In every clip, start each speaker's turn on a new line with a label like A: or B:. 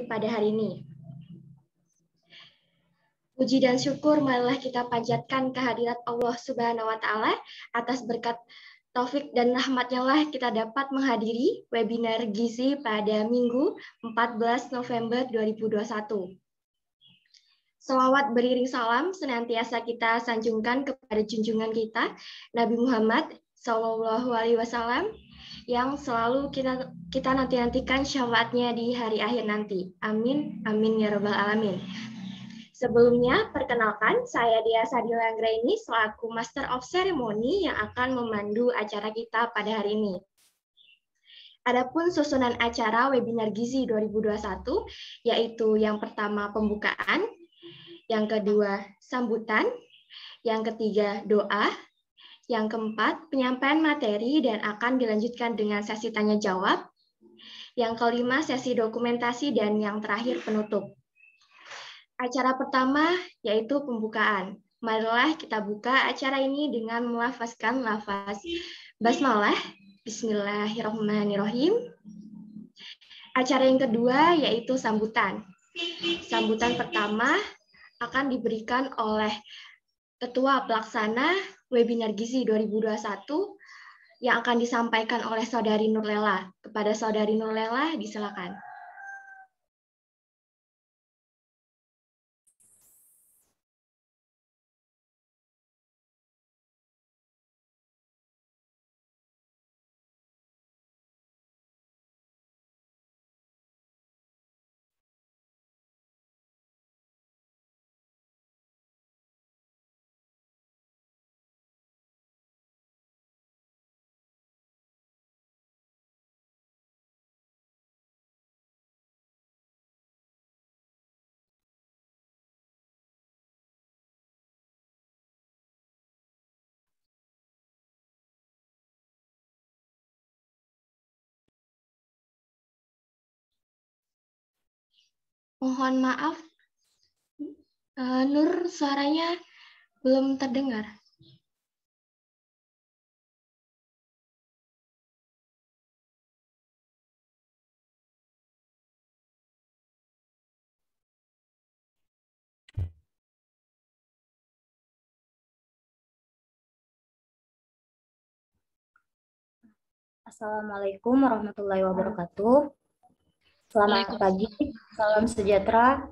A: pada hari ini. Puji dan syukur marilah kita panjatkan kehadirat Allah Subhanahu wa Ta'ala atas berkat taufik dan rahmatnya lah kita dapat menghadiri webinar Gizi pada Minggu 14 November 2021. Selawat beriring salam senantiasa kita sanjungkan kepada junjungan kita Nabi Muhammad SAW yang selalu kita nantikan syafaatnya di hari akhir nanti. Amin, amin ya rabbal alamin. Sebelumnya, perkenalkan saya Dia Sadila Anggraini selaku Master of Ceremony yang akan memandu acara kita pada hari ini. Adapun susunan acara webinar Gizi 2021 yaitu yang pertama pembukaan, yang kedua sambutan, yang ketiga doa, yang keempat penyampaian materi dan akan dilanjutkan dengan sesi tanya jawab, yang kelima sesi dokumentasi dan yang terakhir penutup. Acara pertama yaitu pembukaan. Marilah kita buka acara ini dengan melafazkan lafaz basmalah, bismillahirrahmanirrahim. Acara yang kedua yaitu sambutan. Sambutan pertama akan diberikan oleh Ketua Pelaksana Webinar Gizi 2021 yang akan disampaikan oleh Saudari Nurlela. Kepada Saudari Nurlela, disilakan. Mohon maaf, Nur suaranya belum terdengar.
B: Assalamualaikum warahmatullahi wabarakatuh. Selamat pagi, salam sejahtera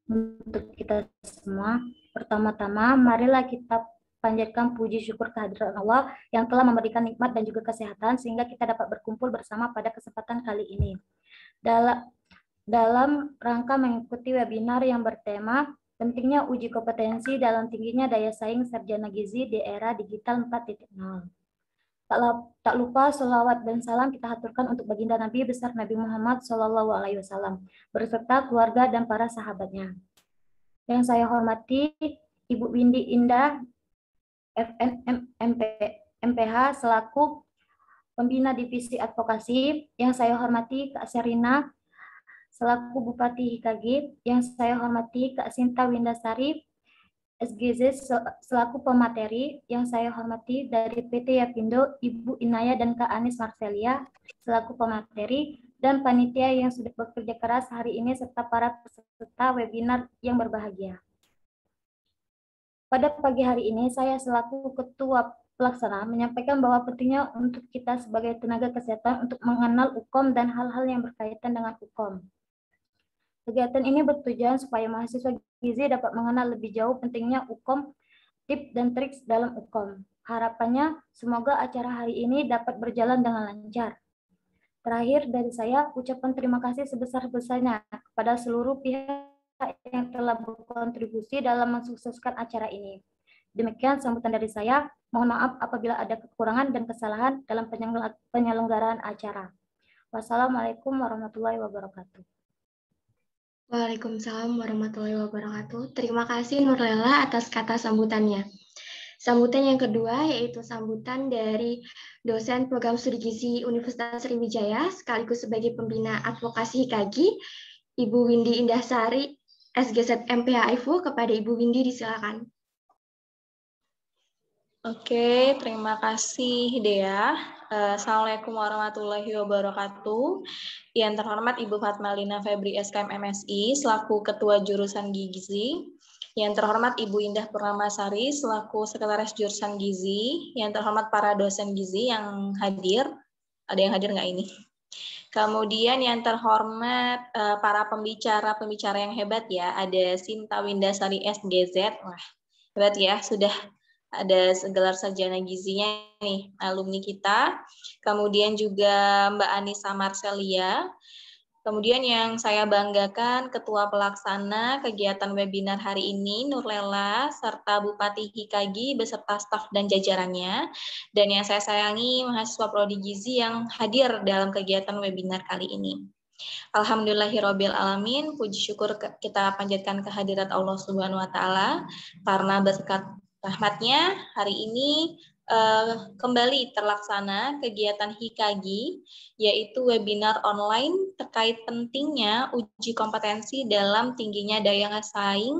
B: untuk kita semua. Pertama-tama, marilah kita panjatkan puji syukur kehadirat Allah yang telah memberikan nikmat dan juga kesehatan sehingga kita dapat berkumpul bersama pada kesempatan kali ini. Dalam rangka mengikuti webinar yang bertema pentingnya uji kompetensi dalam tingginya daya saing sarjana gizi di era digital 4.0. Tak lupa selawat dan salam kita haturkan untuk baginda Nabi besar Nabi Muhammad SAW beserta keluarga dan para sahabatnya. Yang saya hormati Ibu Windy Indah MPH selaku Pembina Divisi Advokasi. Yang saya hormati Kak Serina selaku Bupati HKG. Yang saya hormati Kak Sinta Windasari SGZ selaku pemateri. Yang saya hormati dari PT Yapindo Ibu Inaya dan Kak Anis Marcelia selaku pemateri, dan panitia yang sudah bekerja keras hari ini serta para peserta webinar yang berbahagia. Pada pagi hari ini saya selaku Ketua Pelaksana menyampaikan bahwa pentingnya untuk kita sebagai tenaga kesehatan untuk mengenal UKOM dan hal-hal yang berkaitan dengan UKOM. Kegiatan ini bertujuan supaya mahasiswa gizi dapat mengenal lebih jauh pentingnya UKOM, tips dan trik dalam UKOM. Harapannya semoga acara hari ini dapat berjalan dengan lancar. Terakhir dari saya, ucapan terima kasih sebesar-besarnya kepada seluruh pihak yang telah berkontribusi dalam mensukseskan acara ini. Demikian sambutan dari saya. Mohon maaf apabila ada kekurangan dan kesalahan dalam penyelenggaraan acara. Wassalamualaikum warahmatullahi wabarakatuh.
A: Waalaikumsalam warahmatullahi wabarakatuh. Terima kasih Nurlela atas kata sambutannya. Sambutan yang kedua yaitu sambutan dari dosen program studi gizi Universitas Sriwijaya sekaligus sebagai pembina advokasi HKG, Ibu Windy Indahsari, SGZ MPH IFU. Kepada Ibu Windy disilakan.
C: Oke, terima kasih Dea. Assalamualaikum warahmatullahi wabarakatuh. Yang terhormat Ibu Fatmalina Febri SKM MSI selaku Ketua Jurusan Gizi. Yang terhormat Ibu Indah Purnamasari selaku Sekretaris Jurusan Gizi. Yang terhormat para dosen gizi yang hadir. Ada yang hadir nggak ini? Kemudian yang terhormat para pembicara yang hebat ya. Ada Sinta Windasari SGZ. Wah, hebat ya, sudah ada gelar sarjana gizinya nih, alumni kita. Kemudian juga Mbak Anissa Marcelia. Kemudian yang saya banggakan, Ketua Pelaksana kegiatan webinar hari ini, Nurlela, serta Bupati Hikagi beserta staf dan jajarannya. Dan yang saya sayangi, mahasiswa Prodi Gizi yang hadir dalam kegiatan webinar kali ini. Alhamdulillahirabbil alamin, puji syukur kita panjatkan kehadirat Allah Subhanahu wa taala karena berkat rahmatnya hari ini kembali terlaksana kegiatan Hikagi, yaitu webinar online terkait pentingnya uji kompetensi dalam tingginya daya saing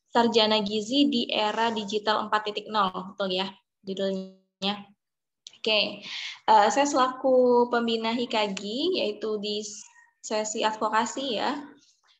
C: sarjana gizi di era digital 4.0, betul ya judulnya. Oke, saya selaku pembina Hikagi, yaitu di sesi advokasi ya,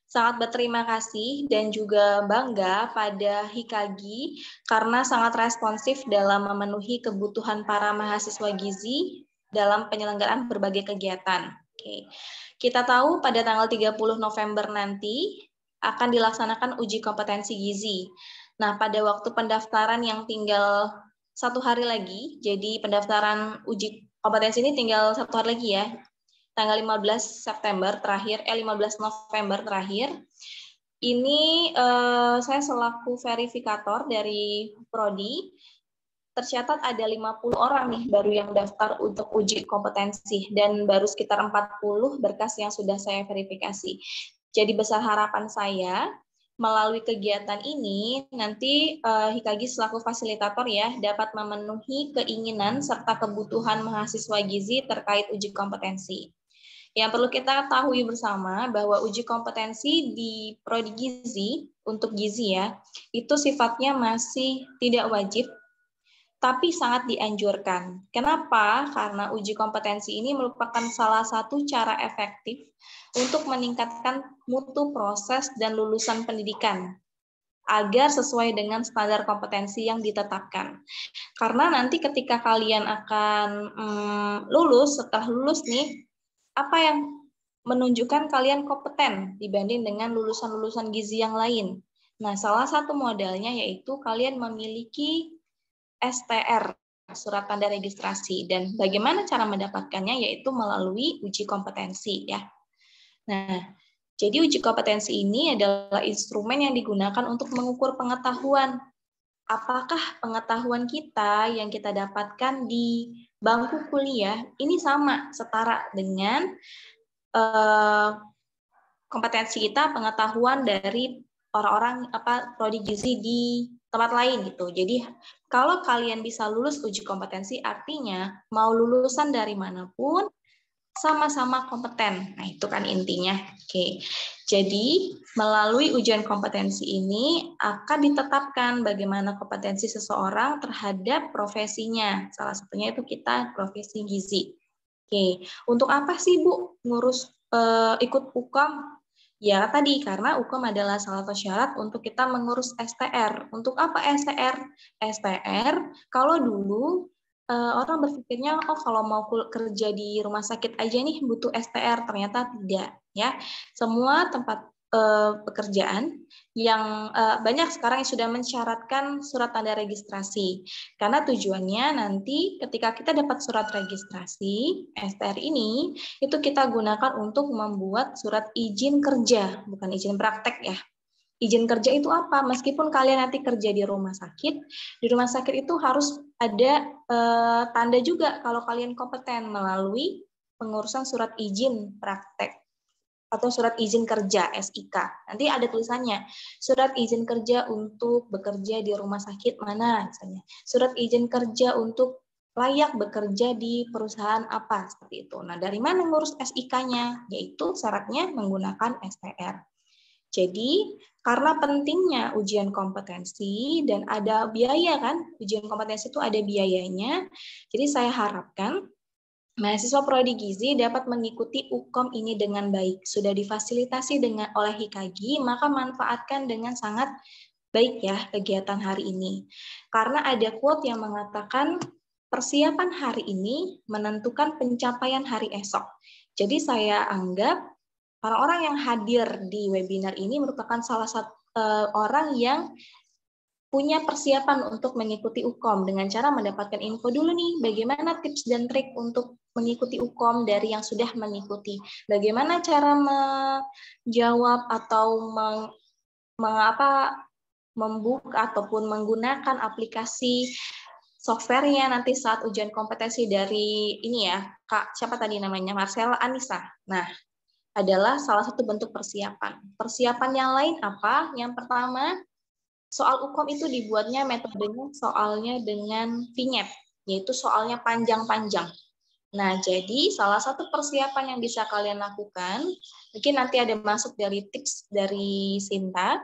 C: sangat berterima kasih dan juga bangga pada Hikagi karena sangat responsif dalam memenuhi kebutuhan para mahasiswa gizi dalam penyelenggaraan berbagai kegiatan. Oke. Kita tahu pada tanggal 30 November nanti akan dilaksanakan uji kompetensi gizi. Nah, pada waktu pendaftaran yang tinggal 1 hari lagi, jadi pendaftaran uji kompetensi ini tinggal 1 hari lagi ya, tanggal 15 November terakhir, ini saya selaku verifikator dari Prodi, tercatat ada 50 orang nih baru yang daftar untuk uji kompetensi, dan baru sekitar 40 berkas yang sudah saya verifikasi. Jadi besar harapan saya, melalui kegiatan ini, nanti Hikagi selaku fasilitator ya, dapat memenuhi keinginan serta kebutuhan mahasiswa gizi terkait uji kompetensi. Yang perlu kita ketahui bersama bahwa uji kompetensi di Prodi Gizi untuk gizi ya, itu sifatnya masih tidak wajib, tapi sangat dianjurkan. Kenapa? Karena uji kompetensi ini merupakan salah satu cara efektif untuk meningkatkan mutu proses dan lulusan pendidikan agar sesuai dengan standar kompetensi yang ditetapkan. Karena nanti ketika kalian akan setelah lulus nih, apa yang menunjukkan kalian kompeten dibanding dengan lulusan-lulusan gizi yang lain. Nah, salah satu modalnya yaitu kalian memiliki STR, surat tanda registrasi, dan bagaimana cara mendapatkannya yaitu melalui uji kompetensi ya. Nah, jadi uji kompetensi ini adalah instrumen yang digunakan untuk mengukur pengetahuan. Apakah pengetahuan kita yang kita dapatkan di bangku kuliah ini sama, setara dengan kompetensi kita, pengetahuan dari orang-orang prodi gizi di tempat lain gitu. Jadi kalau kalian bisa lulus uji kompetensi, artinya mau lulusan dari manapun sama-sama kompeten. Nah, itu kan intinya. Oke. Jadi, melalui ujian kompetensi ini akan ditetapkan bagaimana kompetensi seseorang terhadap profesinya. Salah satunya itu kita profesi gizi. Oke. Untuk apa sih, Bu, ngurus ikut UKAM? Ya, tadi karena UKAM adalah salah satu syarat untuk kita mengurus STR. Untuk apa STR? STR, kalau dulu orang berpikirnya, oh kalau mau kerja di rumah sakit aja nih butuh STR, ternyata tidak ya. Semua tempat pekerjaan yang banyak sekarang yang sudah mensyaratkan surat tanda registrasi, karena tujuannya nanti ketika kita dapat surat registrasi STR ini, itu kita gunakan untuk membuat surat izin kerja, bukan izin praktek ya. Izin kerja itu apa? Meskipun kalian nanti kerja di rumah sakit itu harus ada tanda juga kalau kalian kompeten melalui pengurusan surat izin praktek atau surat izin kerja SIK. Nanti ada tulisannya, surat izin kerja untuk bekerja di rumah sakit mana misalnya. Surat izin kerja untuk layak bekerja di perusahaan apa, seperti itu. Nah, dari mana ngurus SIK-nya? Yaitu syaratnya menggunakan STR. Jadi, karena pentingnya ujian kompetensi dan ada biaya kan, ujian kompetensi itu ada biayanya, jadi saya harapkan Mahasiswa Prodi Gizi dapat mengikuti UKOM ini dengan baik. Sudah difasilitasi oleh HIKAGI, maka manfaatkan dengan sangat baik ya kegiatan hari ini. Karena ada quote yang mengatakan persiapan hari ini menentukan pencapaian hari esok. Jadi saya anggap orang-orang yang hadir di webinar ini merupakan salah satu orang yang punya persiapan untuk mengikuti UKOM dengan cara mendapatkan info dulu nih, bagaimana tips dan trik untuk mengikuti UKOM dari yang sudah mengikuti. Bagaimana cara menjawab atau membuka ataupun menggunakan aplikasi softwarenya nanti saat ujian kompetensi dari ini ya, Kak, siapa tadi namanya? Marcella Anissa. Nah, adalah salah satu bentuk persiapan. Persiapan yang lain apa? Yang pertama, soal UKOM itu dibuatnya metodenya soalnya dengan vignette, yaitu soalnya panjang-panjang. Nah, jadi salah satu persiapan yang bisa kalian lakukan, mungkin nanti ada masuk dari tips dari Sinta,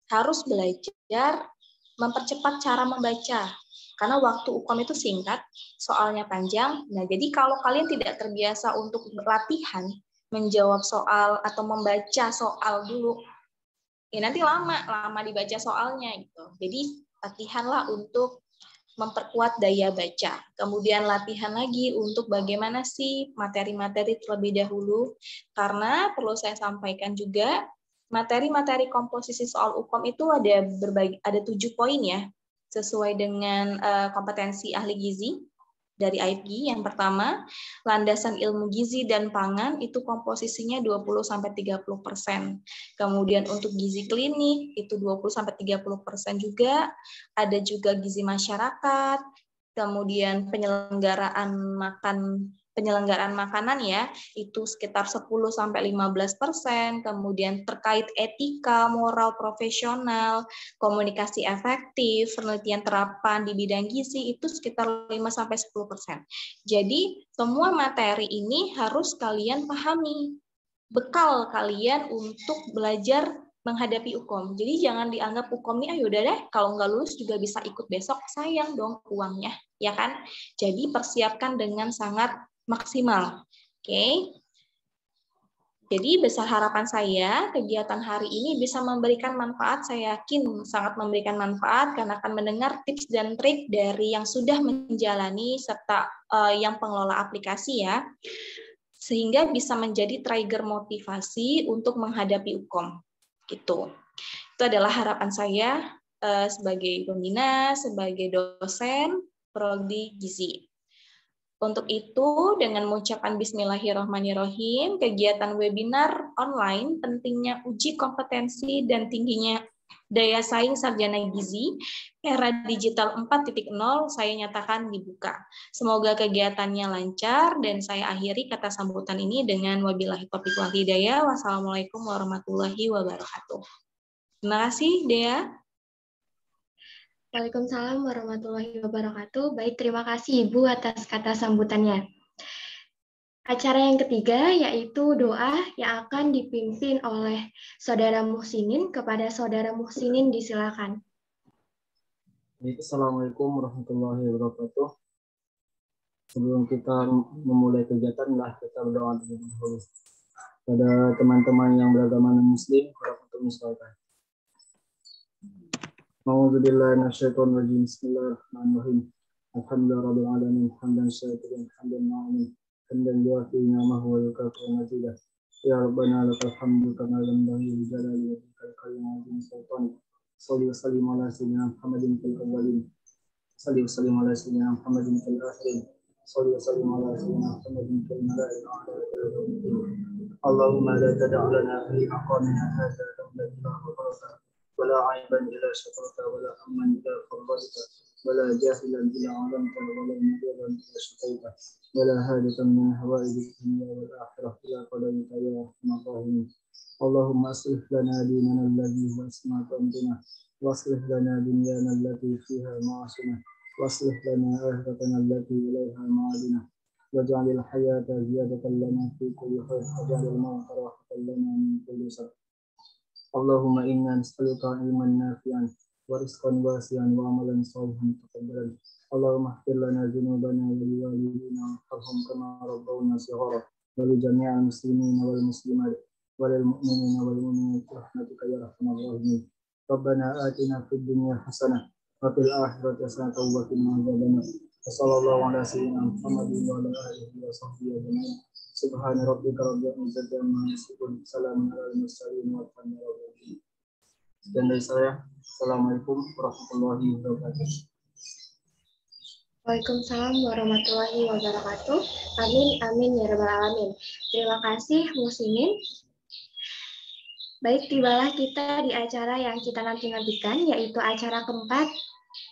C: harus belajar mempercepat cara membaca. Karena waktu UKOM itu singkat, soalnya panjang. Nah, jadi kalau kalian tidak terbiasa untuk latihan, menjawab soal atau membaca soal dulu, ya nanti lama dibaca soalnya gitu. Jadi latihanlah untuk memperkuat daya baca. Kemudian latihan lagi untuk bagaimana sih materi-materi terlebih dahulu. Karena perlu saya sampaikan juga, materi-materi komposisi soal UKOM itu ada 7 poin ya, sesuai dengan kompetensi ahli gizi dari AIPGI. Yang pertama, landasan ilmu gizi dan pangan itu komposisinya 20-30%. Kemudian untuk gizi klinik itu 20-30% juga. Ada juga gizi masyarakat, kemudian penyelenggaraan makanan ya, itu sekitar 10-15%, kemudian terkait etika, moral profesional, komunikasi efektif, penelitian terapan di bidang gizi itu sekitar 5-10%. Jadi semua materi ini harus kalian pahami, bekal kalian untuk belajar menghadapi UKOM. Jadi jangan dianggap UKOM ini, ayo udah deh, kalau nggak lulus juga bisa ikut besok, sayang dong uangnya, ya kan? Jadi persiapkan dengan sangat maksimal. Oke. Jadi besar harapan saya kegiatan hari ini bisa memberikan manfaat, saya yakin sangat memberikan manfaat karena akan mendengar tips dan trik dari yang sudah menjalani serta yang pengelola aplikasi ya, sehingga bisa menjadi trigger motivasi untuk menghadapi UKOM. Gitu. Itu adalah harapan saya sebagai pembina, sebagai dosen Prodi Gizi. Untuk itu, dengan mengucapkan Bismillahirrahmanirrahim, kegiatan webinar online pentingnya uji kompetensi dan tingginya daya saing sarjana gizi era digital 4.0 saya nyatakan dibuka. Semoga kegiatannya lancar dan saya akhiri kata sambutan ini dengan wabillahi taufiq wal hidayah. Wassalamualaikum warahmatullahi wabarakatuh. Terima kasih, Dea.
A: Waalaikumsalam warahmatullahi wabarakatuh. Baik, terima kasih Ibu atas kata sambutannya. Acara yang ketiga yaitu doa yang akan dipimpin oleh Saudara Muhsinin kepada Saudara Muhsinin, disilakan.
D: Assalamualaikum warahmatullahi wabarakatuh. Sebelum kita memulai kegiatan, kita berdoa terlebih dahulu. Pada teman-teman yang beragama non-muslim, harap untuk misalkan. A'udzubillahi minasyaitonir rajim. Bismillahirrahmanirrahim. Alhamdulillahirabbil alamin, hamdan syakiran, hamdan ma'amin, hamdan yuafi ni'amahu wa yukafi'u mazidah. Ya Rabbana lakal hamdu kama yanbaghi li jalali wajhikal karim wa azimi sultanik. Shalli wa sallim ala sayyidina Muhammadin fil awwalin. Shalli wa sallim ala sayyidina Muhammadin fil akhirin. Shalli wa sallim ala sayyidina Muhammadin fil malaa'ikati a'la. Allahumma la tad'a lana fi aqamina hadha dhanban illa ghafarta. ولا عيبا إلا شكرت ولا هما إلا فرجت ولا جاهلا إلا علمت ولا مريضا إلا شفيته ولا هادة من هوائج الدنيا والآخرة إلا قضيت يا أرحم الراحمين. اللهم أصلح لنا ديننا الذي هو عصمة أمرنا واصلح لنا دنيانا التي فيها معاشنا واصلح لنا آخرتنا التي إليها معادنا واجعل الحياة زيادة لنا في كل خير واجعل الموت راحة لنا من كل شر. اللهم إنا نسألك علما نافعا ورزقا واسعا وعملا صالحا متقبلا اللهم اغفر لنا ذنوبنا ولوالدينا وارحمهم كما ربونا صغارا ولجميع المسلمين والمسلمات وللمؤمنين والمؤمنات برحمتك يا ارحم الراحمين. ربنا آتنا في الدنيا حسنة وفي الآخرة حسنة وقنا عذاب النار. وصلى الله على سيدنا محمد وعلى آله وصحبه أجمعين. سبحان ربك رب العزة عما يصفون سلام على المرسلين والحمد لله رب العالمين. Sekian dari saya. Assalamualaikum warahmatullahi wabarakatuh.
A: Waalaikumsalam warahmatullahi wabarakatuh. Amin, amin ya rabbal alamin. Terima kasih muslimin. Baik, tibalah kita di acara yang kita nanti-nantikan, yaitu acara keempat,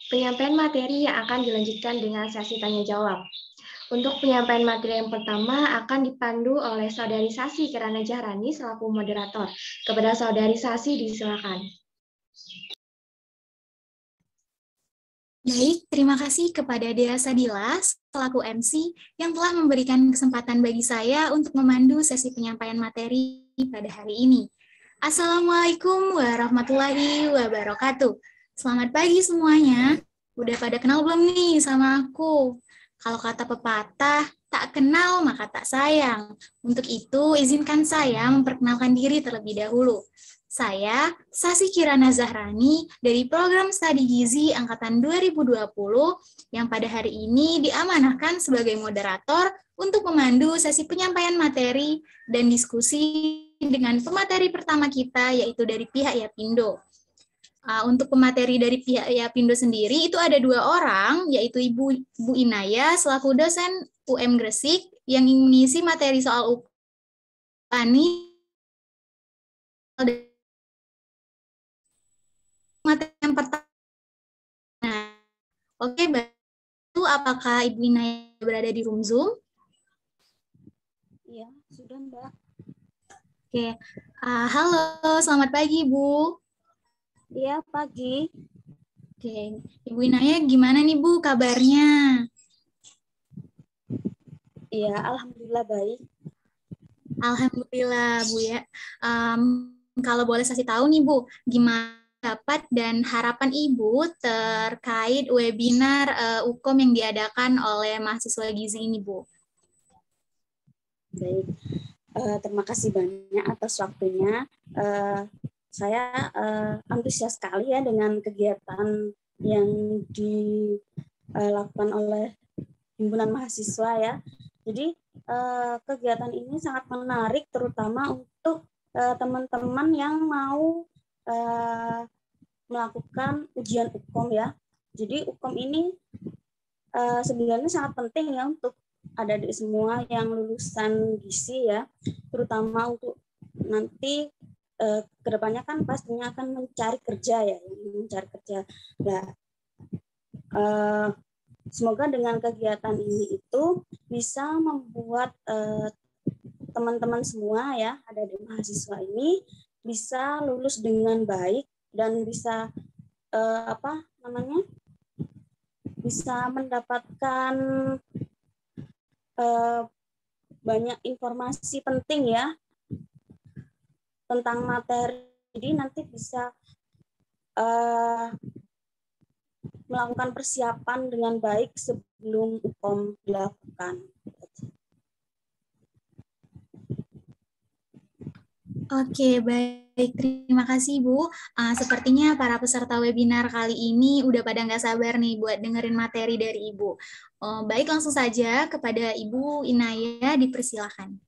A: penyampaian materi yang akan dilanjutkan dengan sesi tanya jawab. Untuk penyampaian materi yang pertama akan dipandu oleh Saudari Sasi Kirana Jahrani selaku moderator. Kepada Saudari Sasi disilakan.
E: Baik, terima kasih kepada Dea Sadila selaku MC yang telah memberikan kesempatan bagi saya untuk memandu sesi penyampaian materi pada hari ini. Assalamualaikum warahmatullahi wabarakatuh. Selamat pagi semuanya. Udah pada kenal belum nih sama aku? Kalau kata pepatah, tak kenal maka tak sayang. Untuk itu, izinkan saya memperkenalkan diri terlebih dahulu. Saya, Sasi Kirana Zahrani, dari program Studi Gizi Angkatan 2020, yang pada hari ini diamanahkan sebagai moderator untuk memandu sesi penyampaian materi dan diskusi dengan pemateri pertama kita, yaitu dari pihak Yapindo. Untuk pemateri dari pihak Yapindo sendiri, itu ada 2 orang, yaitu Ibu Inaya, selaku dosen UM Gresik, yang ingin mengisi materi soal UPANI, materi yang pertama. Nah, oke, Mbak, apakah Ibu Inaya berada di room Zoom?
B: Iya, sudah Mbak.
E: Oke, halo, selamat pagi Bu.
B: Iya, pagi.
E: Oke, Ibu Inaya gimana nih Bu kabarnya?
B: Iya, alhamdulillah baik.
E: Alhamdulillah Bu ya. Kalau boleh kasih tahu nih Bu, gimana pendapat dan harapan Ibu terkait webinar UKOM yang diadakan oleh mahasiswa gizi ini Bu?
B: Baik, terima kasih banyak atas waktunya. Saya antusias sekali ya dengan kegiatan yang dilakukan oleh himpunan mahasiswa ya. Jadi kegiatan ini sangat menarik, terutama untuk teman-teman yang mau melakukan ujian UKOM ya. Jadi UKOM ini sebenarnya sangat penting ya untuk adik-adik semua yang lulusan gizi ya, terutama untuk nanti kedepannya kan pastinya akan mencari kerja ya, mencari kerja. Nah, semoga dengan kegiatan ini itu bisa membuat teman-teman semua ya, adik-adik mahasiswa ini bisa lulus dengan baik dan bisa bisa mendapatkan banyak informasi penting ya tentang materi. Jadi nanti bisa melakukan persiapan dengan baik sebelum UKOM dilakukan.
E: Oke, baik. Terima kasih, Bu. Sepertinya para peserta webinar kali ini udah pada nggak sabar nih buat dengerin materi dari Ibu. Baik, langsung saja kepada Ibu Inaya, dipersilakan.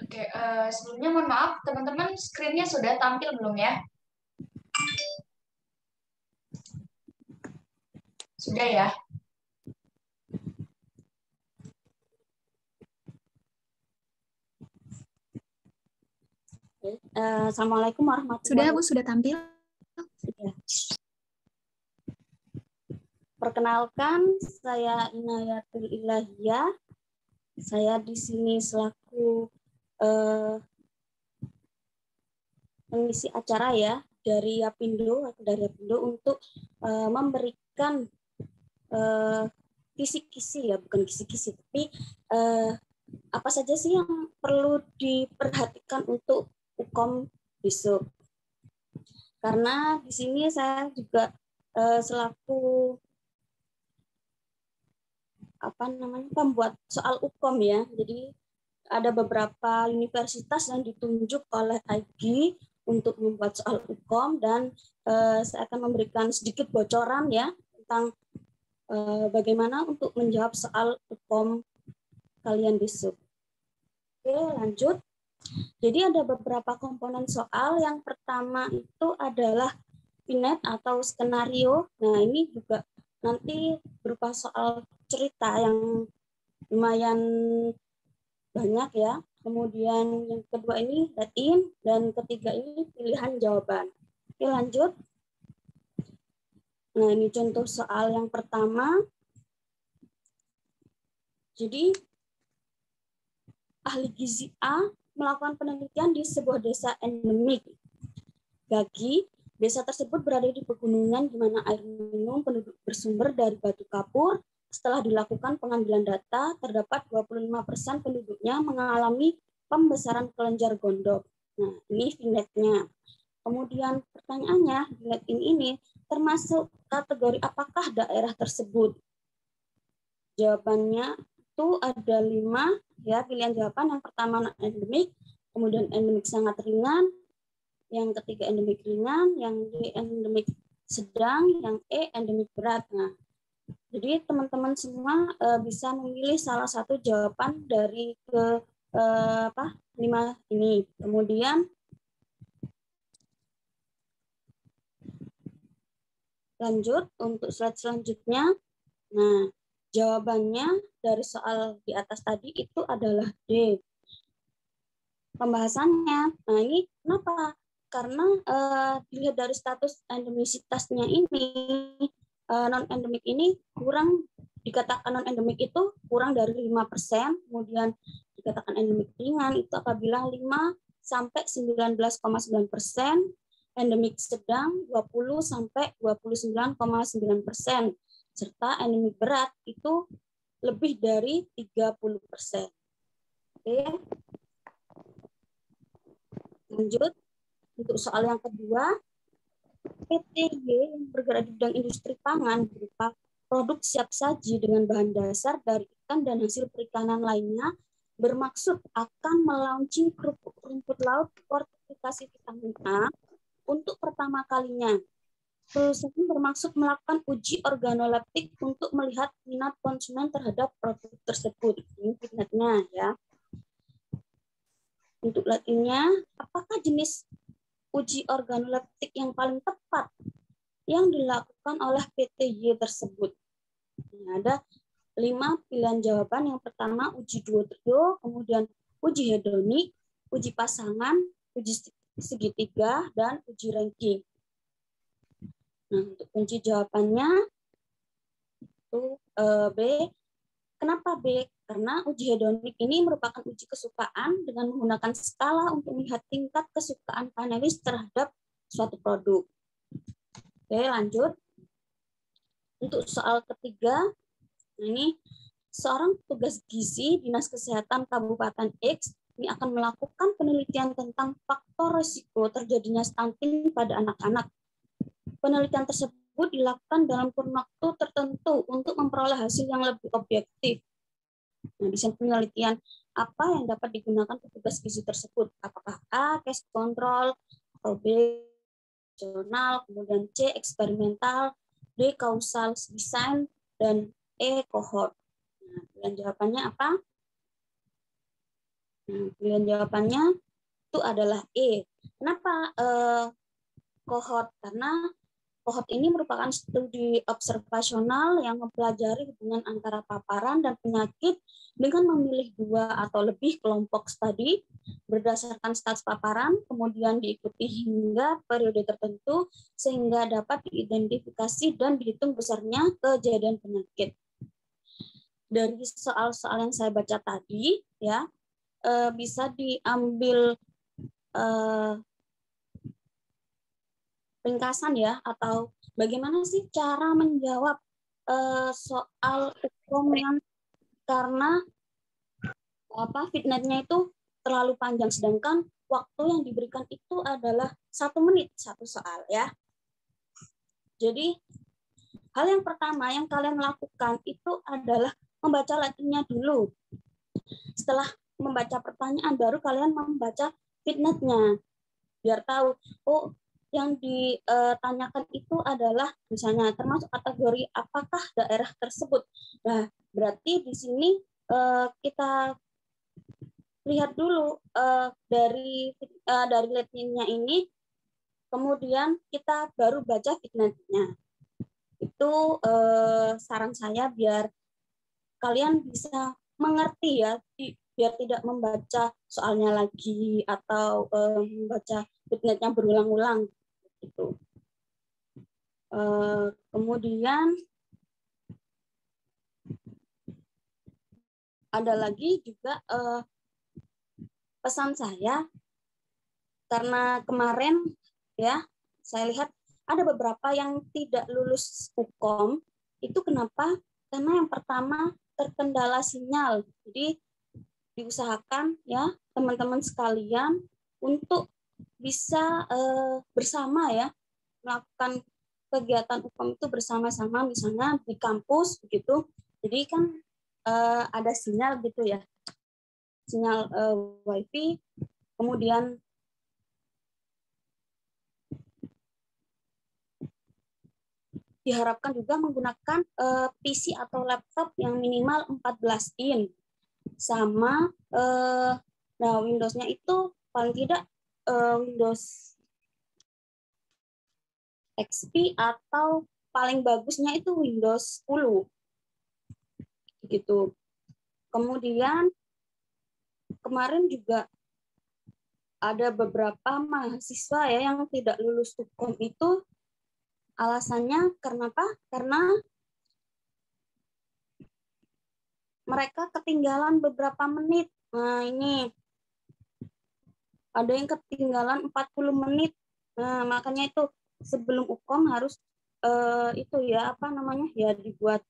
F: Oke, sebelumnya mohon maaf, teman-teman, screen-nya sudah tampil belum ya? Sudah ya?
B: Assalamualaikum warahmatullahi
E: Sudah,
B: wabarakatuh.
E: Bu, sudah tampil?
B: Ya. Perkenalkan, saya Inayatul Ilahiyah. Saya di sini selaku mengisi acara ya dari Yapindo untuk memberikan kisi-kisi ya, bukan kisi-kisi, tapi apa saja sih yang perlu diperhatikan untuk UKOM besok.
G: Karena di sini saya juga selaku pembuat soal UKOM ya. Jadi ada beberapa universitas yang ditunjuk oleh IG untuk membuat soal UKOM, dan saya akan memberikan sedikit bocoran ya tentang bagaimana untuk menjawab soal UKOM kalian besok. Oke, lanjut. Jadi ada beberapa komponen soal. Yang pertama itu adalah vignette atau skenario. Nah, ini juga nanti berupa soal cerita yang lumayan banyak ya. Kemudian yang kedua ini let in, dan ketiga ini pilihan jawaban. Oke, lanjut. Nah, ini contoh soal yang pertama. Jadi ahli gizi A melakukan penelitian di sebuah desa endemik Gagi. Desa tersebut berada di pegunungan di mana air minum penduduk bersumber dari batu kapur. Setelah dilakukan pengambilan data, terdapat 25% penduduknya mengalami pembesaran kelenjar gondok. Nah, ini vignette-nya. Kemudian pertanyaannya, vignette ini termasuk kategori apakah daerah tersebut? Jawabannya itu ada 5 ya, pilihan jawaban. Yang pertama endemik, kemudian endemik sangat ringan, yang ketiga endemik ringan, yang D endemik sedang, yang E endemik berat. Nah, jadi teman-teman semua bisa memilih salah satu jawaban dari ke 5 ini. Kemudian lanjut untuk slide selanjutnya. Nah, jawabannya dari soal di atas tadi itu adalah D. Pembahasannya. Nah, ini kenapa? Karena dilihat dari status endemisitasnya ini, non-endemik ini kurang, dikatakan non-endemik itu kurang dari 5%, kemudian dikatakan endemik ringan itu apabila 5-19,9%, endemik sedang 20-29,9%, serta endemik berat itu lebih dari 30%. Oke. Lanjut. Untuk soal yang kedua, PTY yang bergerak di bidang industri pangan berupa produk siap saji dengan bahan dasar dari ikan dan hasil perikanan lainnya bermaksud akan melaunching kerupuk rumput laut fortifikasi vitamin A untuk pertama kalinya. Perusahaan bermaksud melakukan uji organoleptik untuk melihat minat konsumen terhadap produk tersebut. Ini vignette-nya ya. Untuk latinnya, apakah jenis uji organoleptik yang paling tepat yang dilakukan oleh PTY tersebut? Nah, ada 5 pilihan jawaban. Yang pertama uji duo trio, kemudian uji hedonik, uji pasangan, uji segitiga, dan uji ranking. Nah, untuk kunci jawabannya itu B. Kenapa B? Karena uji hedonik ini merupakan uji kesukaan dengan menggunakan skala untuk melihat tingkat kesukaan panelis terhadap suatu produk. Oke, lanjut. Untuk soal ketiga, ini seorang petugas gizi Dinas Kesehatan Kabupaten X ini akan melakukan penelitian tentang faktor risiko terjadinya stunting pada anak-anak. Penelitian tersebut dilakukan dalam kurun waktu tertentu untuk memperoleh hasil yang lebih objektif. Nah, di sini penelitian apa yang dapat digunakan petugas gizi tersebut? Apakah A, case control, atau B, jurnal, kemudian C, eksperimental, D, causal design, dan E, cohort. Nah, pilihan jawabannya apa? Nah, pilihan jawabannya itu adalah E. Kenapa cohort? Karena cohort ini merupakan studi observasional yang mempelajari hubungan antara paparan dan penyakit dengan memilih 2 atau lebih kelompok studi berdasarkan status paparan, kemudian diikuti hingga periode tertentu sehingga dapat diidentifikasi dan dihitung besarnya kejadian penyakit. Dari soal-soal yang saya baca tadi, ya bisa diambil ringkasan ya, atau bagaimana sih cara menjawab soal hukum yang karena vignette-nya itu terlalu panjang sedangkan waktu yang diberikan itu adalah 1 menit satu soal ya. Jadi hal yang pertama yang kalian lakukan itu adalah membaca letternya dulu. Setelah membaca pertanyaan baru kalian membaca fitnatnya. Biar tahu, oh yang ditanyakan itu adalah misalnya termasuk kategori apakah daerah tersebut. Nah, berarti di sini kita lihat dulu dari letternya ini, kemudian kita baru baca fitnatnya. Itu saran saya biar kalian bisa mengerti ya, biar tidak membaca soalnya lagi atau membaca fitnatnya berulang-ulang gitu. Kemudian ada lagi juga pesan saya, karena kemarin ya saya lihat ada beberapa yang tidak lulus Ukom. Itu kenapa? Karena yang pertama terkendala sinyal. Jadi diusahakan ya teman-teman sekalian untuk bisa bersama ya melakukan kegiatan Ukom itu bersama-sama, misalnya di kampus begitu. Jadi kan ada sinyal gitu ya, sinyal WiFi, kemudian diharapkan juga menggunakan PC atau laptop yang minimal 14 in, sama nah Windows-nya itu paling tidak Windows XP atau paling bagusnya itu Windows 10 gitu. Kemudian kemarin juga ada beberapa mahasiswa ya yang tidak lulus Ukom itu. Alasannya karena apa? Karena mereka ketinggalan beberapa menit. Nah, ini ada yang ketinggalan 40 menit. Nah, makanya itu sebelum Ukom harus itu ya apa namanya? Ya dibuat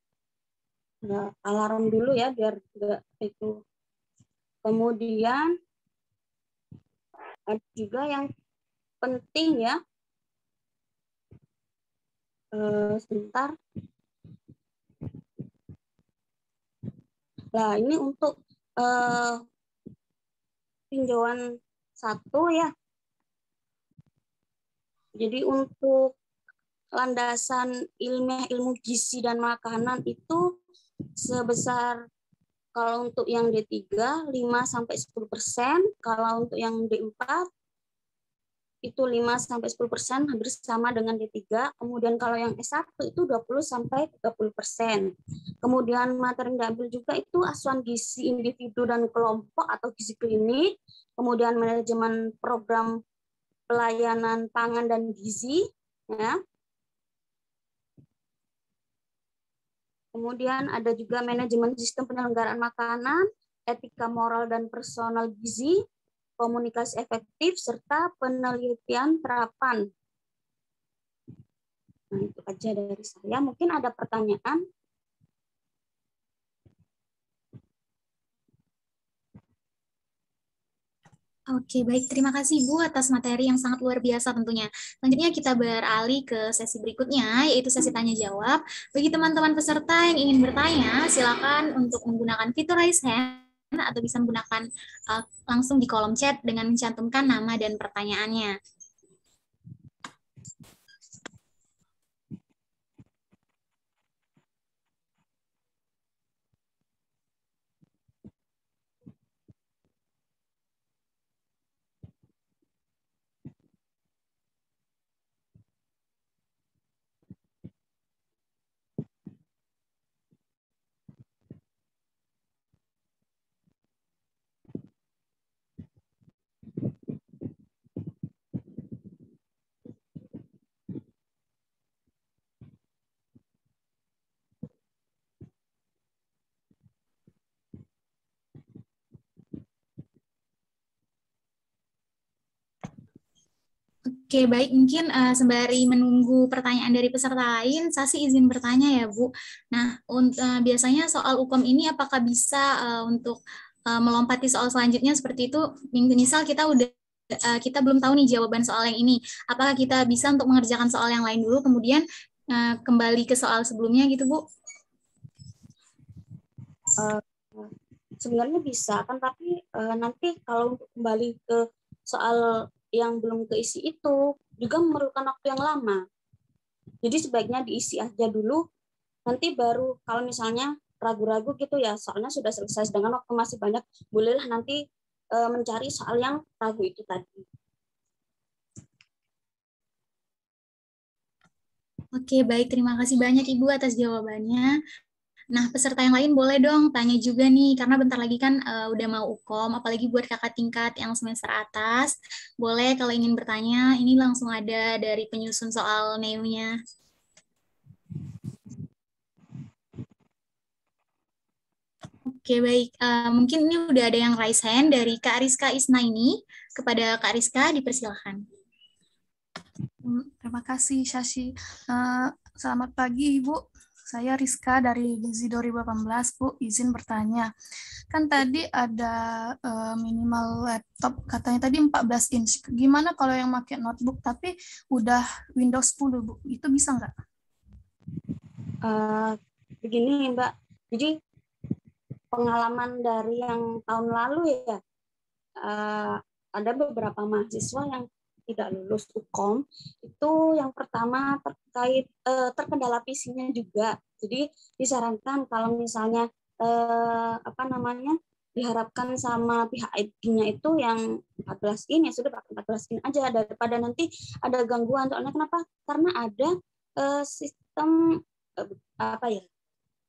G: alarm dulu ya biar enggak itu. Kemudian ada juga yang penting ya. Sebentar. Nah, ini untuk tinjauan 1 ya. Jadi untuk landasan ilmiah ilmu gizi dan makanan itu sebesar, kalau untuk yang D3 5-10%, kalau untuk yang D4 itu 5-10%, hampir sama dengan D3. Kemudian kalau yang S1 itu 20-30%. Kemudian materi yang diambil juga itu asuhan gizi individu dan kelompok atau gizi klinik. Kemudian manajemen program pelayanan pangan dan gizi. Ya. Kemudian ada juga manajemen sistem penyelenggaraan makanan, etika moral dan personal gizi, komunikasi efektif, serta penelitian terapan. Nah, itu aja dari saya. Mungkin ada pertanyaan?
E: Oke, baik. Terima kasih Bu atas materi yang sangat luar biasa tentunya. Selanjutnya kita beralih ke sesi berikutnya, yaitu sesi tanya-jawab. Bagi teman-teman peserta yang ingin bertanya, silakan untuk menggunakan fitur raise hand atau bisa menggunakan langsung di kolom chat dengan mencantumkan nama dan pertanyaannya. Oke, baik. Mungkin sembari menunggu pertanyaan dari peserta lain, Sasi izin bertanya ya, Bu. Nah, biasanya soal Ukom ini apakah bisa untuk melompati soal selanjutnya seperti itu? Misal kita udah kita belum tahu nih jawaban soal yang ini. Apakah kita bisa untuk mengerjakan soal yang lain dulu, kemudian kembali ke soal sebelumnya gitu, Bu?
G: Sebenarnya bisa kan, tapi nanti kalau untuk kembali ke soal yang belum keisi itu juga memerlukan waktu yang lama. Jadi sebaiknya diisi aja dulu, nanti baru kalau misalnya ragu-ragu gitu ya, soalnya sudah selesai, sedangkan waktu masih banyak, bolehlah nanti mencari soal yang ragu itu tadi.
E: Oke, baik. Terima kasih banyak Ibu atas jawabannya. Nah, peserta yang lain boleh dong tanya juga nih, karena bentar lagi kan udah mau UKOM, apalagi buat kakak tingkat yang semester atas. Boleh kalau ingin bertanya, ini langsung ada dari penyusun soal NEU-nya. Oke, baik. Mungkin ini udah ada yang raise hand dari Kak Rizka Isnaini. Kepada Kak Rizka, dipersilakan.
H: Terima kasih, Shashi. Selamat pagi, Ibu. Saya Rizka dari Gizi 2018, Bu. Izin bertanya. Kan tadi ada minimal laptop, katanya tadi 14 inch. Gimana kalau yang pakai notebook tapi udah Windows 10, Bu? Itu bisa nggak?
G: Begini, Mbak. Jadi pengalaman dari yang tahun lalu ya, ada beberapa mahasiswa yang tidak lulus UKOM. Itu yang pertama terkait terkendala PC-nya juga. Jadi disarankan kalau misalnya diharapkan sama pihak IT-nya itu yang 14 in, ya sudah pakai 14 in aja daripada nanti ada gangguan. Soalnya kenapa? Karena ada sistem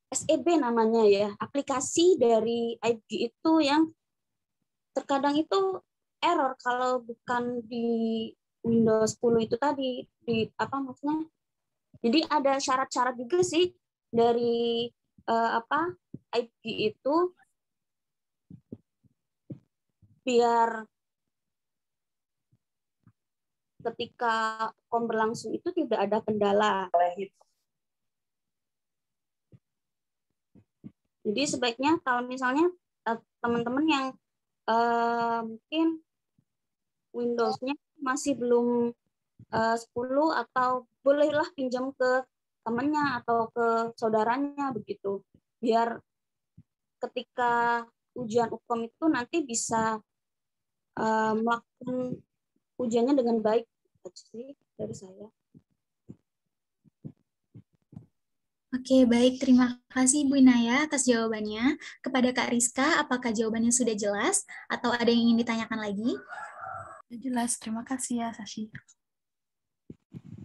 G: SEB namanya ya, aplikasi dari IG itu yang terkadang itu error kalau bukan di Windows 10 itu tadi, maksudnya. Jadi ada syarat-syarat juga sih dari IG itu biar ketika UKOM berlangsung itu tidak ada kendala. Jadi sebaiknya kalau misalnya teman-teman yang mungkin Windows-nya masih belum 10, atau bolehlah pinjam ke temannya atau ke saudaranya begitu, biar ketika ujian UKOM itu nanti bisa melakukan ujiannya dengan baik. Itu sih dari saya.
E: Oke, baik. Terima kasih Bu Inaya atas jawabannya. Kepada Kak Rizka, apakah jawabannya sudah jelas atau ada yang ingin ditanyakan lagi?
H: Jelas, terima kasih ya, Shashi.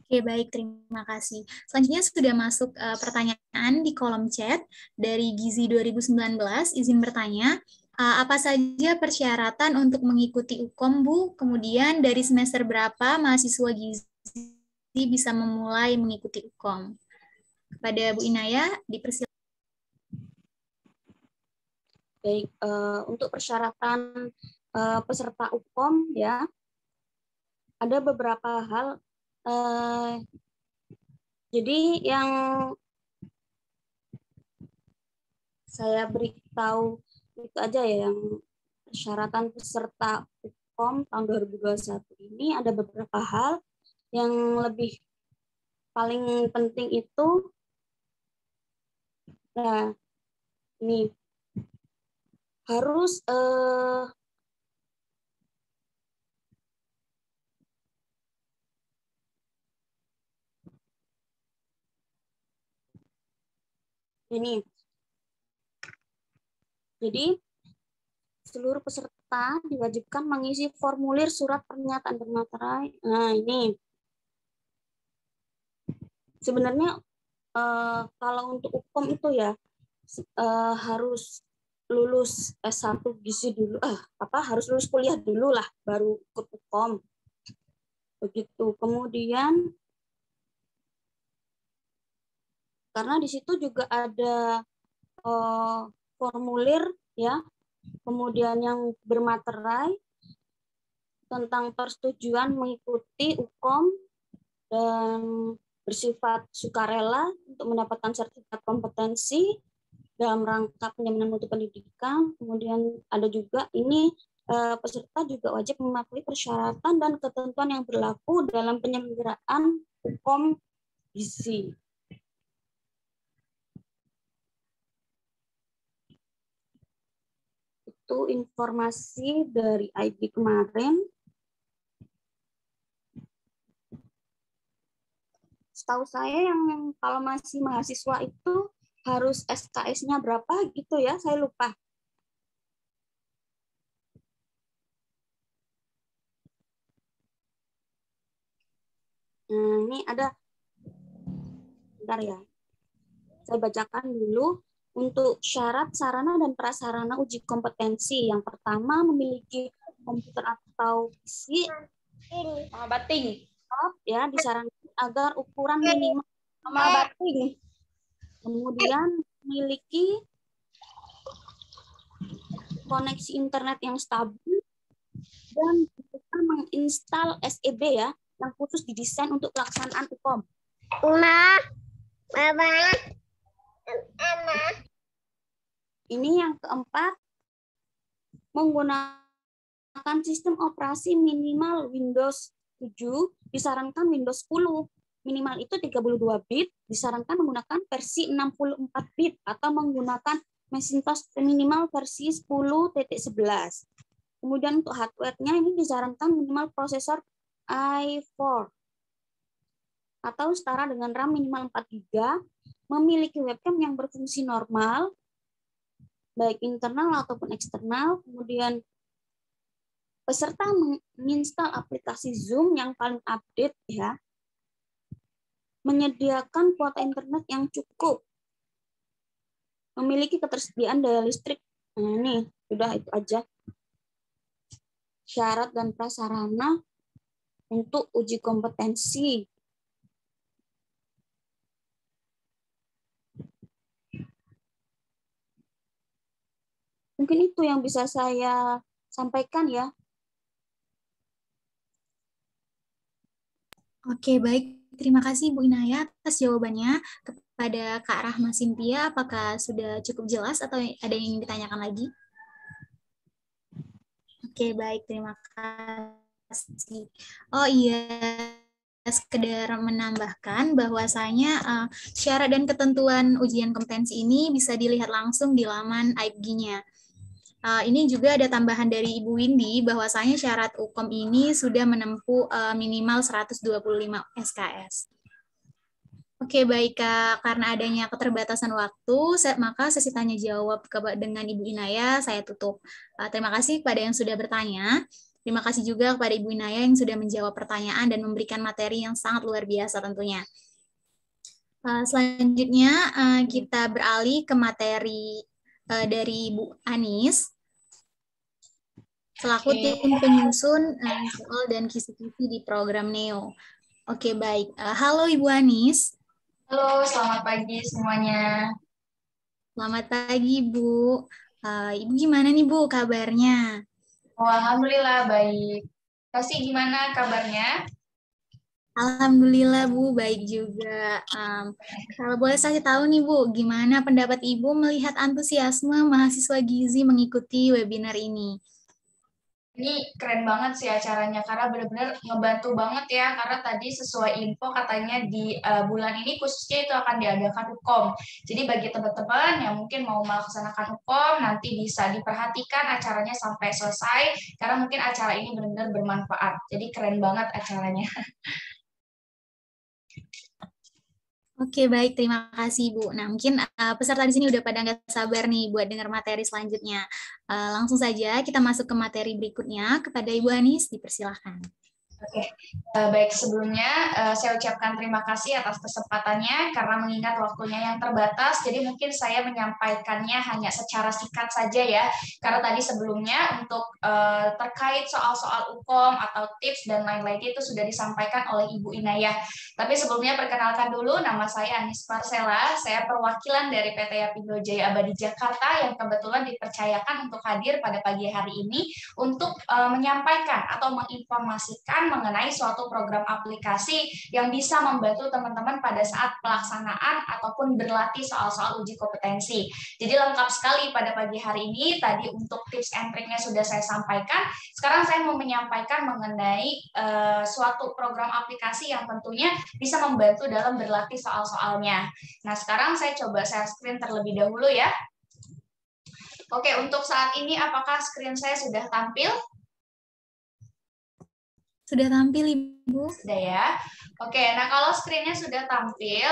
E: Oke, baik. Terima kasih. Selanjutnya sudah masuk pertanyaan di kolom chat dari Gizi 2019. Izin bertanya, apa saja persyaratan untuk mengikuti UKOM, Bu? Kemudian dari semester berapa mahasiswa Gizi bisa memulai mengikuti UKOM? Kepada Bu Inaya, dipersilakan.
G: Baik, untuk persyaratan peserta UKOM ya, ada beberapa hal. Jadi yang saya beritahu itu aja ya, yang persyaratan peserta UKOM tahun 2021 ini ada beberapa hal. Yang lebih paling penting itu, nah ini harus ini. Jadi seluruh peserta diwajibkan mengisi formulir surat pernyataan bermaterai. Nah ini sebenarnya kalau untuk UKOM itu ya harus lulus S1 gizi dulu, harus lulus kuliah dulu lah baru ikut UKOM. Begitu. Kemudian karena di situ juga ada formulir ya, kemudian yang bermaterai tentang persetujuan mengikuti UKOM dan bersifat sukarela untuk mendapatkan sertifikat kompetensi dalam rangka penjaminan mutu pendidikan. Kemudian ada juga ini peserta juga wajib mematuhi persyaratan dan ketentuan yang berlaku dalam penyelenggaraan hukum gizi. Itu informasi dari IB kemarin. Setahu saya yang kalau masih mahasiswa itu harus SKS-nya berapa gitu ya, saya lupa. Nah, ini ada, bentar ya, saya bacakan dulu. Untuk syarat, sarana, dan prasarana uji kompetensi. Yang pertama, memiliki komputer atau PC ya, disarankan agar ukuran minimal kemudian memiliki koneksi internet yang stabil dan bisa menginstal SEB ya, yang khusus didesain untuk pelaksanaan UKOM. Ini yang keempat, menggunakan sistem operasi minimal Windows 7, disarankan Windows 10. Minimal itu 32 bit, disarankan menggunakan versi 64 bit atau menggunakan Macintosh minimal versi 10.11. Kemudian untuk hardware-nya ini disarankan minimal prosesor i4 atau setara dengan RAM minimal 4 GB, memiliki webcam yang berfungsi normal, baik internal ataupun eksternal. Kemudian peserta menginstal aplikasi Zoom yang paling update ya, menyediakan kuota internet yang cukup, memiliki ketersediaan daya listrik. Nah, ini sudah itu aja syarat dan prasarana untuk uji kompetensi. Mungkin itu yang bisa saya sampaikan ya.
E: Oke, baik. Terima kasih Bu Inaya atas jawabannya. Kepada Kak Rahma Sintia, apakah sudah cukup jelas atau ada yang ingin ditanyakan lagi? Oke, baik. Terima kasih. Oh iya, sekedar menambahkan bahwasanya syarat dan ketentuan ujian kompetensi ini bisa dilihat langsung di laman AIBG-nya. Ini juga ada tambahan dari Ibu Windy bahwasanya syarat UKOM ini sudah menempuh minimal 125 SKS. Oke, baik Kak. Karena adanya keterbatasan waktu, maka sesi tanya jawab dengan Ibu Inaya saya tutup. Terima kasih kepada yang sudah bertanya. Terima kasih juga kepada Ibu Inaya yang sudah menjawab pertanyaan dan memberikan materi yang sangat luar biasa tentunya. Selanjutnya kita beralih ke materi dari Ibu Anis selaku tim penyusun soal dan kisi-kisi di program NEO. Oke, baik. Halo Ibu Anis.
F: Halo, selamat pagi semuanya.
E: Selamat pagi Bu. Ibu gimana nih Bu kabarnya?
F: Oh, alhamdulillah baik. Kasih gimana kabarnya?
E: Alhamdulillah Bu, baik juga. Kalau boleh saya tahu nih Bu, gimana pendapat Ibu melihat antusiasme mahasiswa gizi mengikuti webinar ini?
F: Ini keren banget sih acaranya, karena benar-benar ngebantu banget ya, karena tadi sesuai info katanya di bulan ini khususnya itu akan diadakan UKOM. Jadi bagi teman-teman yang mungkin mau melaksanakan UKOM, nanti bisa diperhatikan acaranya sampai selesai, karena mungkin acara ini benar-benar bermanfaat. Jadi keren banget acaranya.
E: Oke, baik. Terima kasih, Bu. Nah, mungkin peserta di sini udah pada nggak sabar nih buat dengar materi selanjutnya. Langsung saja kita masuk ke materi berikutnya. Kepada Ibu Anis, dipersilahkan.
F: Oke, baik sebelumnya saya ucapkan terima kasih atas kesempatannya karena mengingat waktunya yang terbatas, jadi mungkin saya menyampaikannya hanya secara singkat saja ya, karena tadi sebelumnya untuk terkait soal-soal UKOM atau tips dan lain-lain itu sudah disampaikan oleh Ibu Inaya. Tapi sebelumnya perkenalkan dulu, nama saya Anis Marcella, saya perwakilan dari PT Yapindro Jaya Abadi Jakarta yang kebetulan dipercayakan untuk hadir pada pagi hari ini untuk menyampaikan atau menginformasikan mengenai suatu program aplikasi yang bisa membantu teman-teman pada saat pelaksanaan ataupun berlatih soal-soal uji kompetensi. Jadi lengkap sekali pada pagi hari ini. Tadi untuk tips and triknya sudah saya sampaikan, sekarang saya mau menyampaikan mengenai suatu program aplikasi yang tentunya bisa membantu dalam berlatih soal-soalnya. Nah, sekarang saya coba share screen terlebih dahulu ya. Oke, untuk saat ini apakah screen saya sudah tampil?
E: Sudah tampil, Ibu.
F: Sudah ya. Oke, nah kalau screen-nya sudah tampil,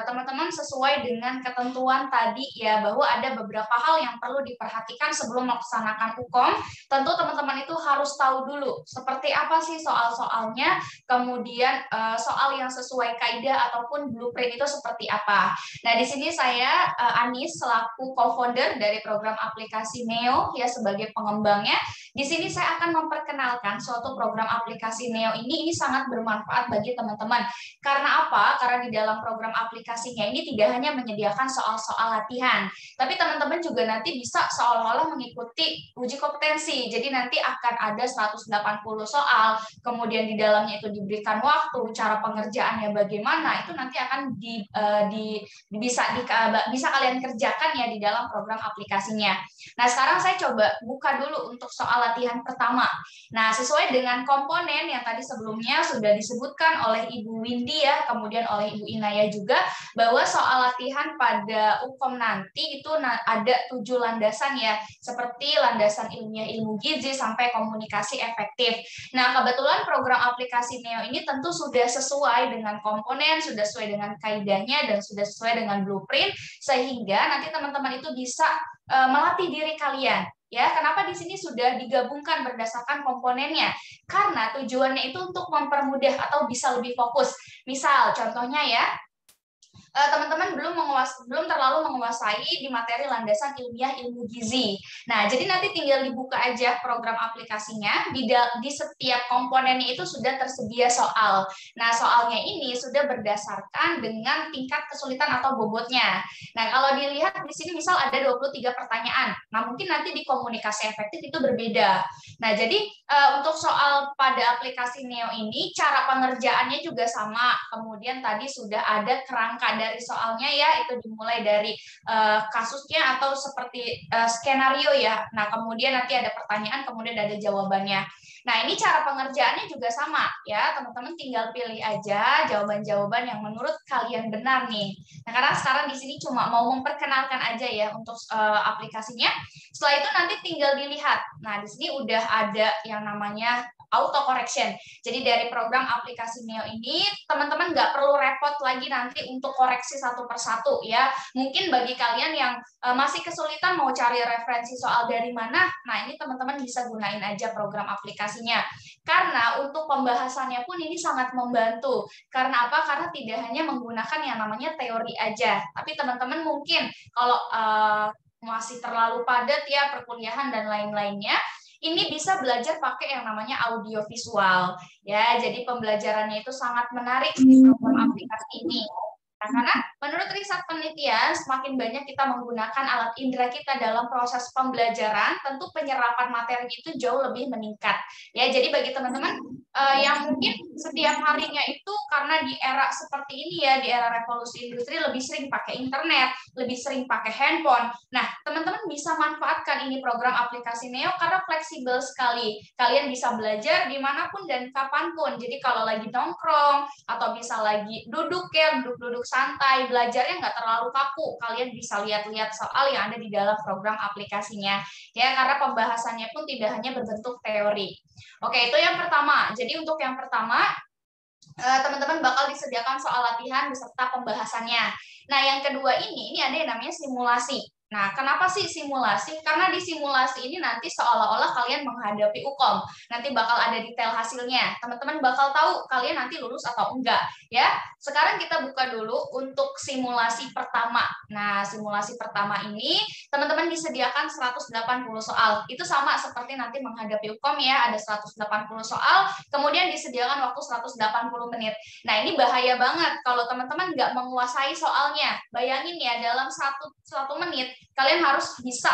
F: teman-teman sesuai dengan ketentuan tadi ya, bahwa ada beberapa hal yang perlu diperhatikan sebelum melaksanakan UKOM. Tentu teman-teman itu harus tahu dulu seperti apa sih soal-soalnya, kemudian soal yang sesuai kaidah ataupun blueprint itu seperti apa. Nah, di sini saya Anis selaku co-founder dari program aplikasi Neo ya sebagai pengembangnya. Di sini saya akan memperkenalkan suatu program aplikasi Neo ini sangat bermanfaat bagi teman-teman. Karena apa? Karena di dalam program aplikasinya ini tidak hanya menyediakan soal-soal latihan, tapi teman-teman juga nanti bisa seolah-olah mengikuti uji kompetensi. Jadi nanti akan ada 180 soal, kemudian di dalamnya itu diberikan waktu, cara pengerjaannya bagaimana, itu nanti akan bisa kalian kerjakan ya di dalam program aplikasinya. Nah, sekarang saya coba buka dulu untuk soal latihan pertama. Nah, sesuai dengan komponen yang tadi sebelumnya sudah disebutkan oleh Ibu Windy ya, kemudian oleh Ibu Inaya juga, bahwa soal latihan pada UKOM nanti itu ada 7 landasan ya, seperti landasan ilmiah ilmu gizi sampai komunikasi efektif. Nah, kebetulan program aplikasi Neo ini tentu sudah sesuai dengan komponen, sudah sesuai dengan kaidahnya, dan sudah sesuai dengan blueprint, sehingga nanti teman-teman itu bisa melatih diri kalian. Ya, kenapa di sini sudah digabungkan berdasarkan komponennya? Karena tujuannya itu untuk mempermudah atau bisa lebih fokus. Misal, contohnya ya, teman-teman belum terlalu menguasai di materi landasan ilmiah ilmu gizi. Nah, jadi nanti tinggal dibuka aja program aplikasinya, di setiap komponennya itu sudah tersedia soal. Nah, soalnya ini sudah berdasarkan dengan tingkat kesulitan atau bobotnya. Nah, kalau dilihat di sini misal ada 23 pertanyaan. Nah, mungkin nanti di komunikasi efektif itu berbeda. Nah, jadi untuk soal pada aplikasi Neo ini, cara pengerjaannya juga sama. Kemudian tadi sudah ada kerangka dari soalnya ya, itu dimulai dari kasusnya atau seperti skenario ya. Nah, kemudian nanti ada pertanyaan, kemudian ada jawabannya. Nah, ini cara pengerjaannya juga sama ya, teman-teman tinggal pilih aja jawaban-jawaban yang menurut kalian benar nih. Nah, karena sekarang di sini cuma mau memperkenalkan aja ya untuk aplikasinya. Setelah itu nanti tinggal dilihat. Nah, di sini udah ada yang namanya auto correction. Jadi dari program aplikasi Neo ini, teman-teman nggak perlu repot lagi nanti untuk koreksi satu persatu ya. Mungkin bagi kalian yang masih kesulitan mau cari referensi soal dari mana, nah ini teman-teman bisa gunain aja program aplikasinya. Karena untuk pembahasannya pun ini sangat membantu. Karena apa? Karena tidak hanya menggunakan yang namanya teori aja, tapi teman-teman mungkin kalau masih terlalu padat ya perkuliahan dan lain-lainnya, ini bisa belajar pakai yang namanya audio visual ya. Jadi pembelajarannya itu sangat menarik di program aplikasi ini. Nah, karena menurut riset penelitian, semakin banyak kita menggunakan alat indera kita dalam proses pembelajaran, tentu penyerapan materi itu jauh lebih meningkat. Ya, jadi bagi teman-teman yang mungkin setiap harinya itu karena di era seperti ini ya, di era revolusi industri lebih sering pakai internet, lebih sering pakai handphone. Nah, teman-teman bisa manfaatkan ini program aplikasi Neo karena fleksibel sekali. Kalian bisa belajar dimanapun dan kapanpun. Jadi kalau lagi nongkrong atau bisa lagi duduk ya, duduk santai, belajarnya nggak terlalu kaku. Kalian bisa lihat-lihat soal yang ada di dalam program aplikasinya. Ya, karena pembahasannya pun tidak hanya berbentuk teori. Oke, itu yang pertama. Jadi untuk yang pertama, teman-teman bakal disediakan soal latihan beserta pembahasannya. Nah, yang kedua ini ada yang namanya simulasi. Nah, kenapa sih simulasi? Karena di simulasi ini nanti seolah-olah kalian menghadapi UKOM. Nanti bakal ada detail hasilnya. Teman-teman bakal tahu kalian nanti lulus atau enggak. Ya, sekarang kita buka dulu untuk simulasi pertama. Nah, simulasi pertama ini teman-teman disediakan 180 soal. Itu sama seperti nanti menghadapi UKOM ya, ada 180 soal, kemudian disediakan waktu 180 menit. Nah, ini bahaya banget kalau teman-teman nggak menguasai soalnya. Bayangin ya, dalam satu menit kalian harus bisa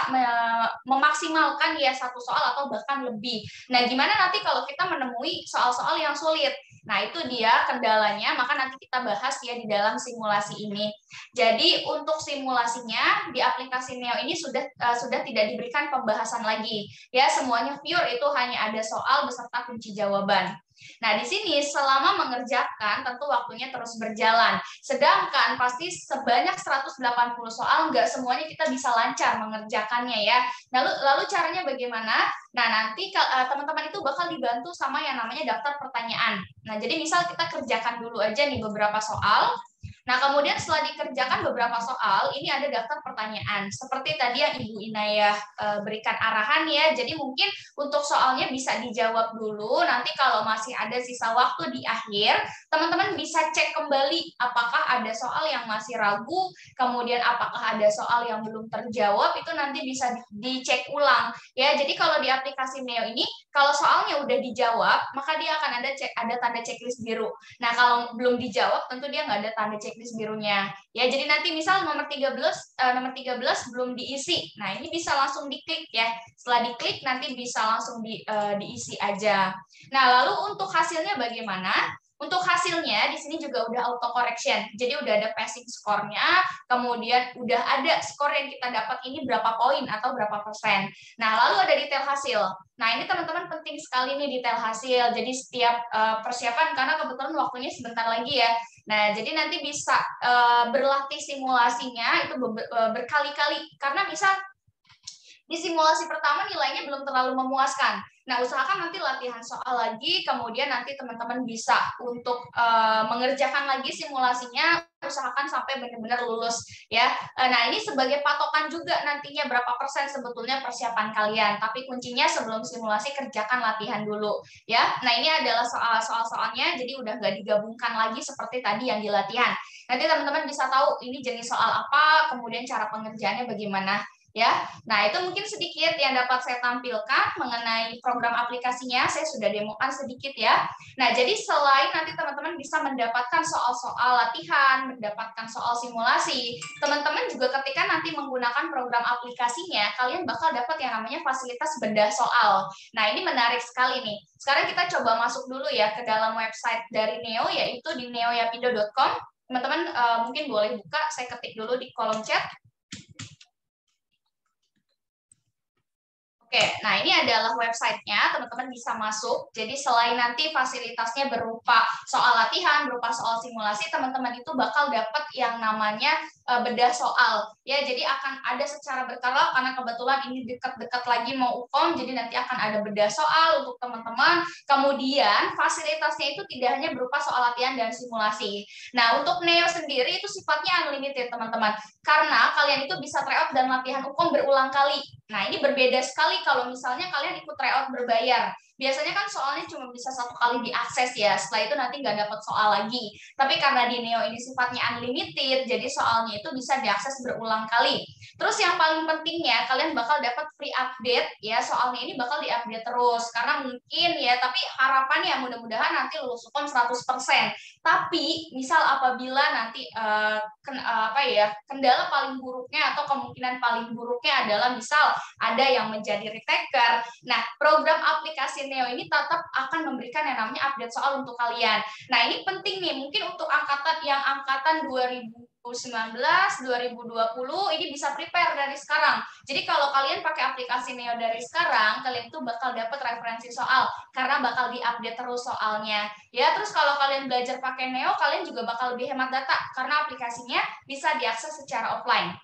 F: memaksimalkan ya satu soal atau bahkan lebih. Nah, gimana nanti kalau kita menemui soal-soal yang sulit? Nah, itu dia kendalanya, maka nanti kita bahas ya di dalam simulasi ini. Jadi untuk simulasinya di aplikasi Neo ini sudah tidak diberikan pembahasan lagi. Ya, semuanya pure, itu hanya ada soal beserta kunci jawaban. Nah, di sini selama mengerjakan tentu waktunya terus berjalan. Sedangkan pasti sebanyak 180 soal, nggak semuanya kita bisa lancar mengerjakannya ya. Lalu caranya bagaimana? Nah, nanti teman-teman itu bakal dibantu sama yang namanya daftar pertanyaan. Nah, jadi misal kita kerjakan dulu aja nih beberapa soal. Nah, kemudian setelah dikerjakan beberapa soal, ini ada daftar pertanyaan. Seperti tadi yang Ibu Inayah berikan arahan ya, jadi mungkin untuk soalnya bisa dijawab dulu, nanti kalau masih ada sisa waktu di akhir, teman-teman bisa cek kembali apakah ada soal yang masih ragu, kemudian apakah ada soal yang belum terjawab, itu nanti bisa dicek ulang. Ya, jadi kalau di aplikasi Neo ini, kalau soalnya udah dijawab, maka dia akan ada tanda checklist biru. Nah, kalau belum dijawab, tentu dia nggak ada tanda checklist birunya. Ya, jadi nanti misal nomor 13 belum diisi. Nah, ini bisa langsung diklik ya. Setelah diklik nanti bisa langsung diisi aja. Nah, lalu untuk hasilnya bagaimana? Untuk hasilnya di sini juga udah auto correction. Jadi udah ada passing score-nya, kemudian udah ada skor yang kita dapat ini berapa poin atau berapa persen. Nah, lalu ada detail hasil. Nah, ini teman-teman penting sekali nih detail hasil. Jadi setiap persiapan, karena kebetulan waktunya sebentar lagi ya. Nah, jadi nanti bisa berlatih simulasinya itu berkali-kali. Karena misal di simulasi pertama nilainya belum terlalu memuaskan. Nah, usahakan nanti latihan soal lagi, kemudian nanti teman-teman bisa untuk mengerjakan lagi simulasinya, usahakan sampai benar-benar lulus ya. Nah, ini sebagai patokan juga nantinya berapa persen sebetulnya persiapan kalian. Tapi kuncinya sebelum simulasi kerjakan latihan dulu ya. Nah, ini adalah soal-soalnya, jadi udah nggak digabungkan lagi seperti tadi yang di latihan. Nanti teman-teman bisa tahu ini jenis soal apa, kemudian cara pengerjaannya bagaimana. Ya, nah itu mungkin sedikit yang dapat saya tampilkan mengenai program aplikasinya. Saya sudah demokan sedikit ya. Nah, jadi selain nanti teman-teman bisa mendapatkan soal-soal latihan, mendapatkan soal simulasi, teman-teman juga ketika nanti menggunakan program aplikasinya, kalian bakal dapat yang namanya fasilitas bedah soal. Nah, ini menarik sekali nih. Sekarang kita coba masuk dulu ya ke dalam website dari Neo, yaitu di neoyapindo.com. Teman-teman mungkin boleh buka, saya ketik dulu di kolom chat. Oke, nah ini adalah websitenya, teman-teman bisa masuk. Jadi selain nanti fasilitasnya berupa soal latihan, berupa soal simulasi, teman-teman itu bakal dapat yang namanya bedah soal. Ya, jadi akan ada secara berkala, karena kebetulan ini dekat-dekat lagi mau UKOM, jadi nanti akan ada bedah soal untuk teman-teman. Kemudian fasilitasnya itu tidak hanya berupa soal latihan dan simulasi. Nah, untuk Neo sendiri itu sifatnya unlimited, teman-teman. Karena kalian itu bisa tryout dan latihan UKOM berulang kali. Nah, ini berbeda sekali kalau misalnya kalian ikut tryout berbayar. Biasanya kan soalnya cuma bisa satu kali diakses ya, setelah itu nanti nggak dapat soal lagi. Tapi karena di Neo ini sifatnya unlimited, jadi soalnya itu bisa diakses berulang kali. Terus yang paling pentingnya, kalian bakal dapat free update ya, soalnya ini bakal diupdate terus. Karena mungkin ya, tapi harapannya mudah-mudahan nanti lulus UKOM 100%. Tapi misal apabila nanti kendala paling buruknya atau kemungkinan paling buruknya adalah misal ada yang menjadi retaker. Nah, program aplikasi Neo ini tetap akan memberikan yang namanya update soal untuk kalian. Nah, ini penting nih, mungkin untuk angkatan 2019, 2020 ini bisa prepare dari sekarang. Jadi kalau kalian pakai aplikasi Neo dari sekarang, kalian tuh bakal dapat referensi soal karena bakal diupdate terus soalnya. Ya, terus kalau kalian belajar pakai Neo, kalian juga bakal lebih hemat data karena aplikasinya bisa diakses secara offline.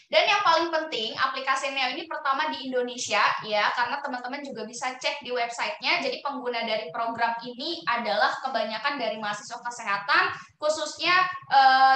F: Dan yang paling penting, aplikasi Neo ini pertama di Indonesia ya, karena teman-teman juga bisa cek di websitenya. Jadi pengguna dari program ini adalah kebanyakan dari mahasiswa kesehatan, khususnya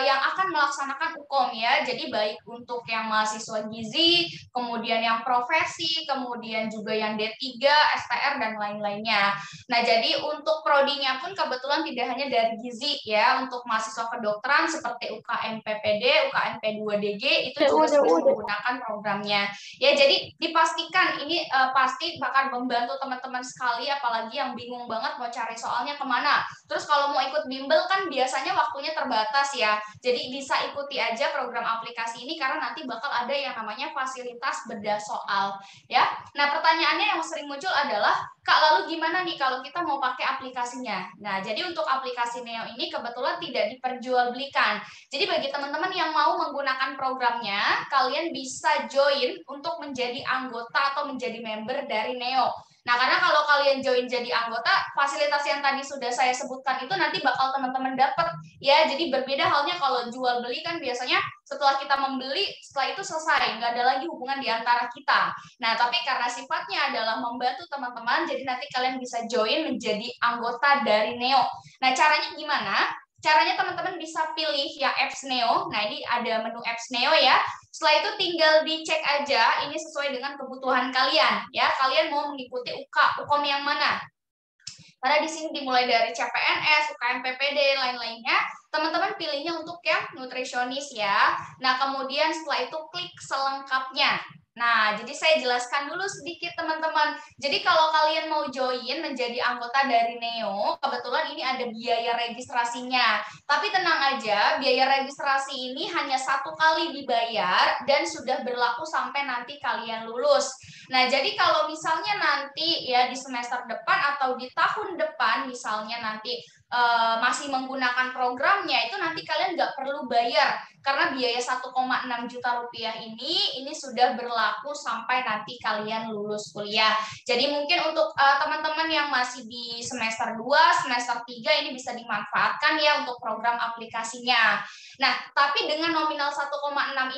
F: yang akan melaksanakan UKOM ya. Jadi baik untuk yang mahasiswa gizi, kemudian yang profesi, kemudian juga yang D3, STR dan lain-lainnya. Nah, jadi untuk prodinya pun kebetulan tidak hanya dari gizi ya, untuk mahasiswa kedokteran seperti UKM PPD, UKM P2DG itu juga menggunakan programnya ya. Jadi dipastikan ini pasti bakal membantu teman-teman sekali, apalagi yang bingung banget mau cari soalnya kemana. Terus kalau mau ikut bimbel kan biasanya sifatnya waktunya terbatas ya. Jadi bisa ikuti aja program aplikasi ini karena nanti bakal ada yang namanya fasilitas bedah soal ya. Nah, pertanyaannya yang sering muncul adalah, Kak, lalu gimana nih kalau kita mau pakai aplikasinya? Nah, jadi untuk aplikasi Neo ini kebetulan tidak diperjualbelikan. Jadi bagi teman-teman yang mau menggunakan programnya, kalian bisa join untuk menjadi anggota atau menjadi member dari Neo. Nah, karena kalau kalian join jadi anggota, fasilitas yang tadi sudah saya sebutkan itu nanti bakal teman-teman dapat ya. Jadi berbeda halnya kalau jual beli kan biasanya setelah kita membeli, setelah itu selesai, nggak ada lagi hubungan di antara kita. Nah, tapi karena sifatnya adalah membantu teman-teman, jadi nanti kalian bisa join menjadi anggota dari Neo. Nah, caranya gimana? Caranya teman-teman bisa pilih yang apps Neo. Nah, ini ada menu apps Neo ya. Setelah itu tinggal dicek aja ini sesuai dengan kebutuhan kalian ya. Kalian mau mengikuti UKM yang mana? Karena di sini dimulai dari CPNS, UKM PPD, lain-lainnya. Teman-teman pilihnya untuk yang nutrisionis ya. Nah, kemudian setelah itu klik selengkapnya. Nah, jadi saya jelaskan dulu sedikit teman-teman. Jadi kalau kalian mau join menjadi anggota dari Neo, kebetulan ini ada biaya registrasinya. Tapi tenang aja, biaya registrasi ini hanya 1 kali dibayar dan sudah berlaku sampai nanti kalian lulus. Nah, jadi kalau misalnya nanti ya di semester depan atau di tahun depan misalnya nanti masih menggunakan programnya, itu nanti kalian nggak perlu bayar karena biaya 1,6 juta rupiah ini sudah berlaku sampai nanti kalian lulus kuliah. Jadi mungkin untuk teman-teman yang masih di semester 2, semester 3 ini bisa dimanfaatkan ya untuk program aplikasinya. Nah, tapi dengan nominal 1,6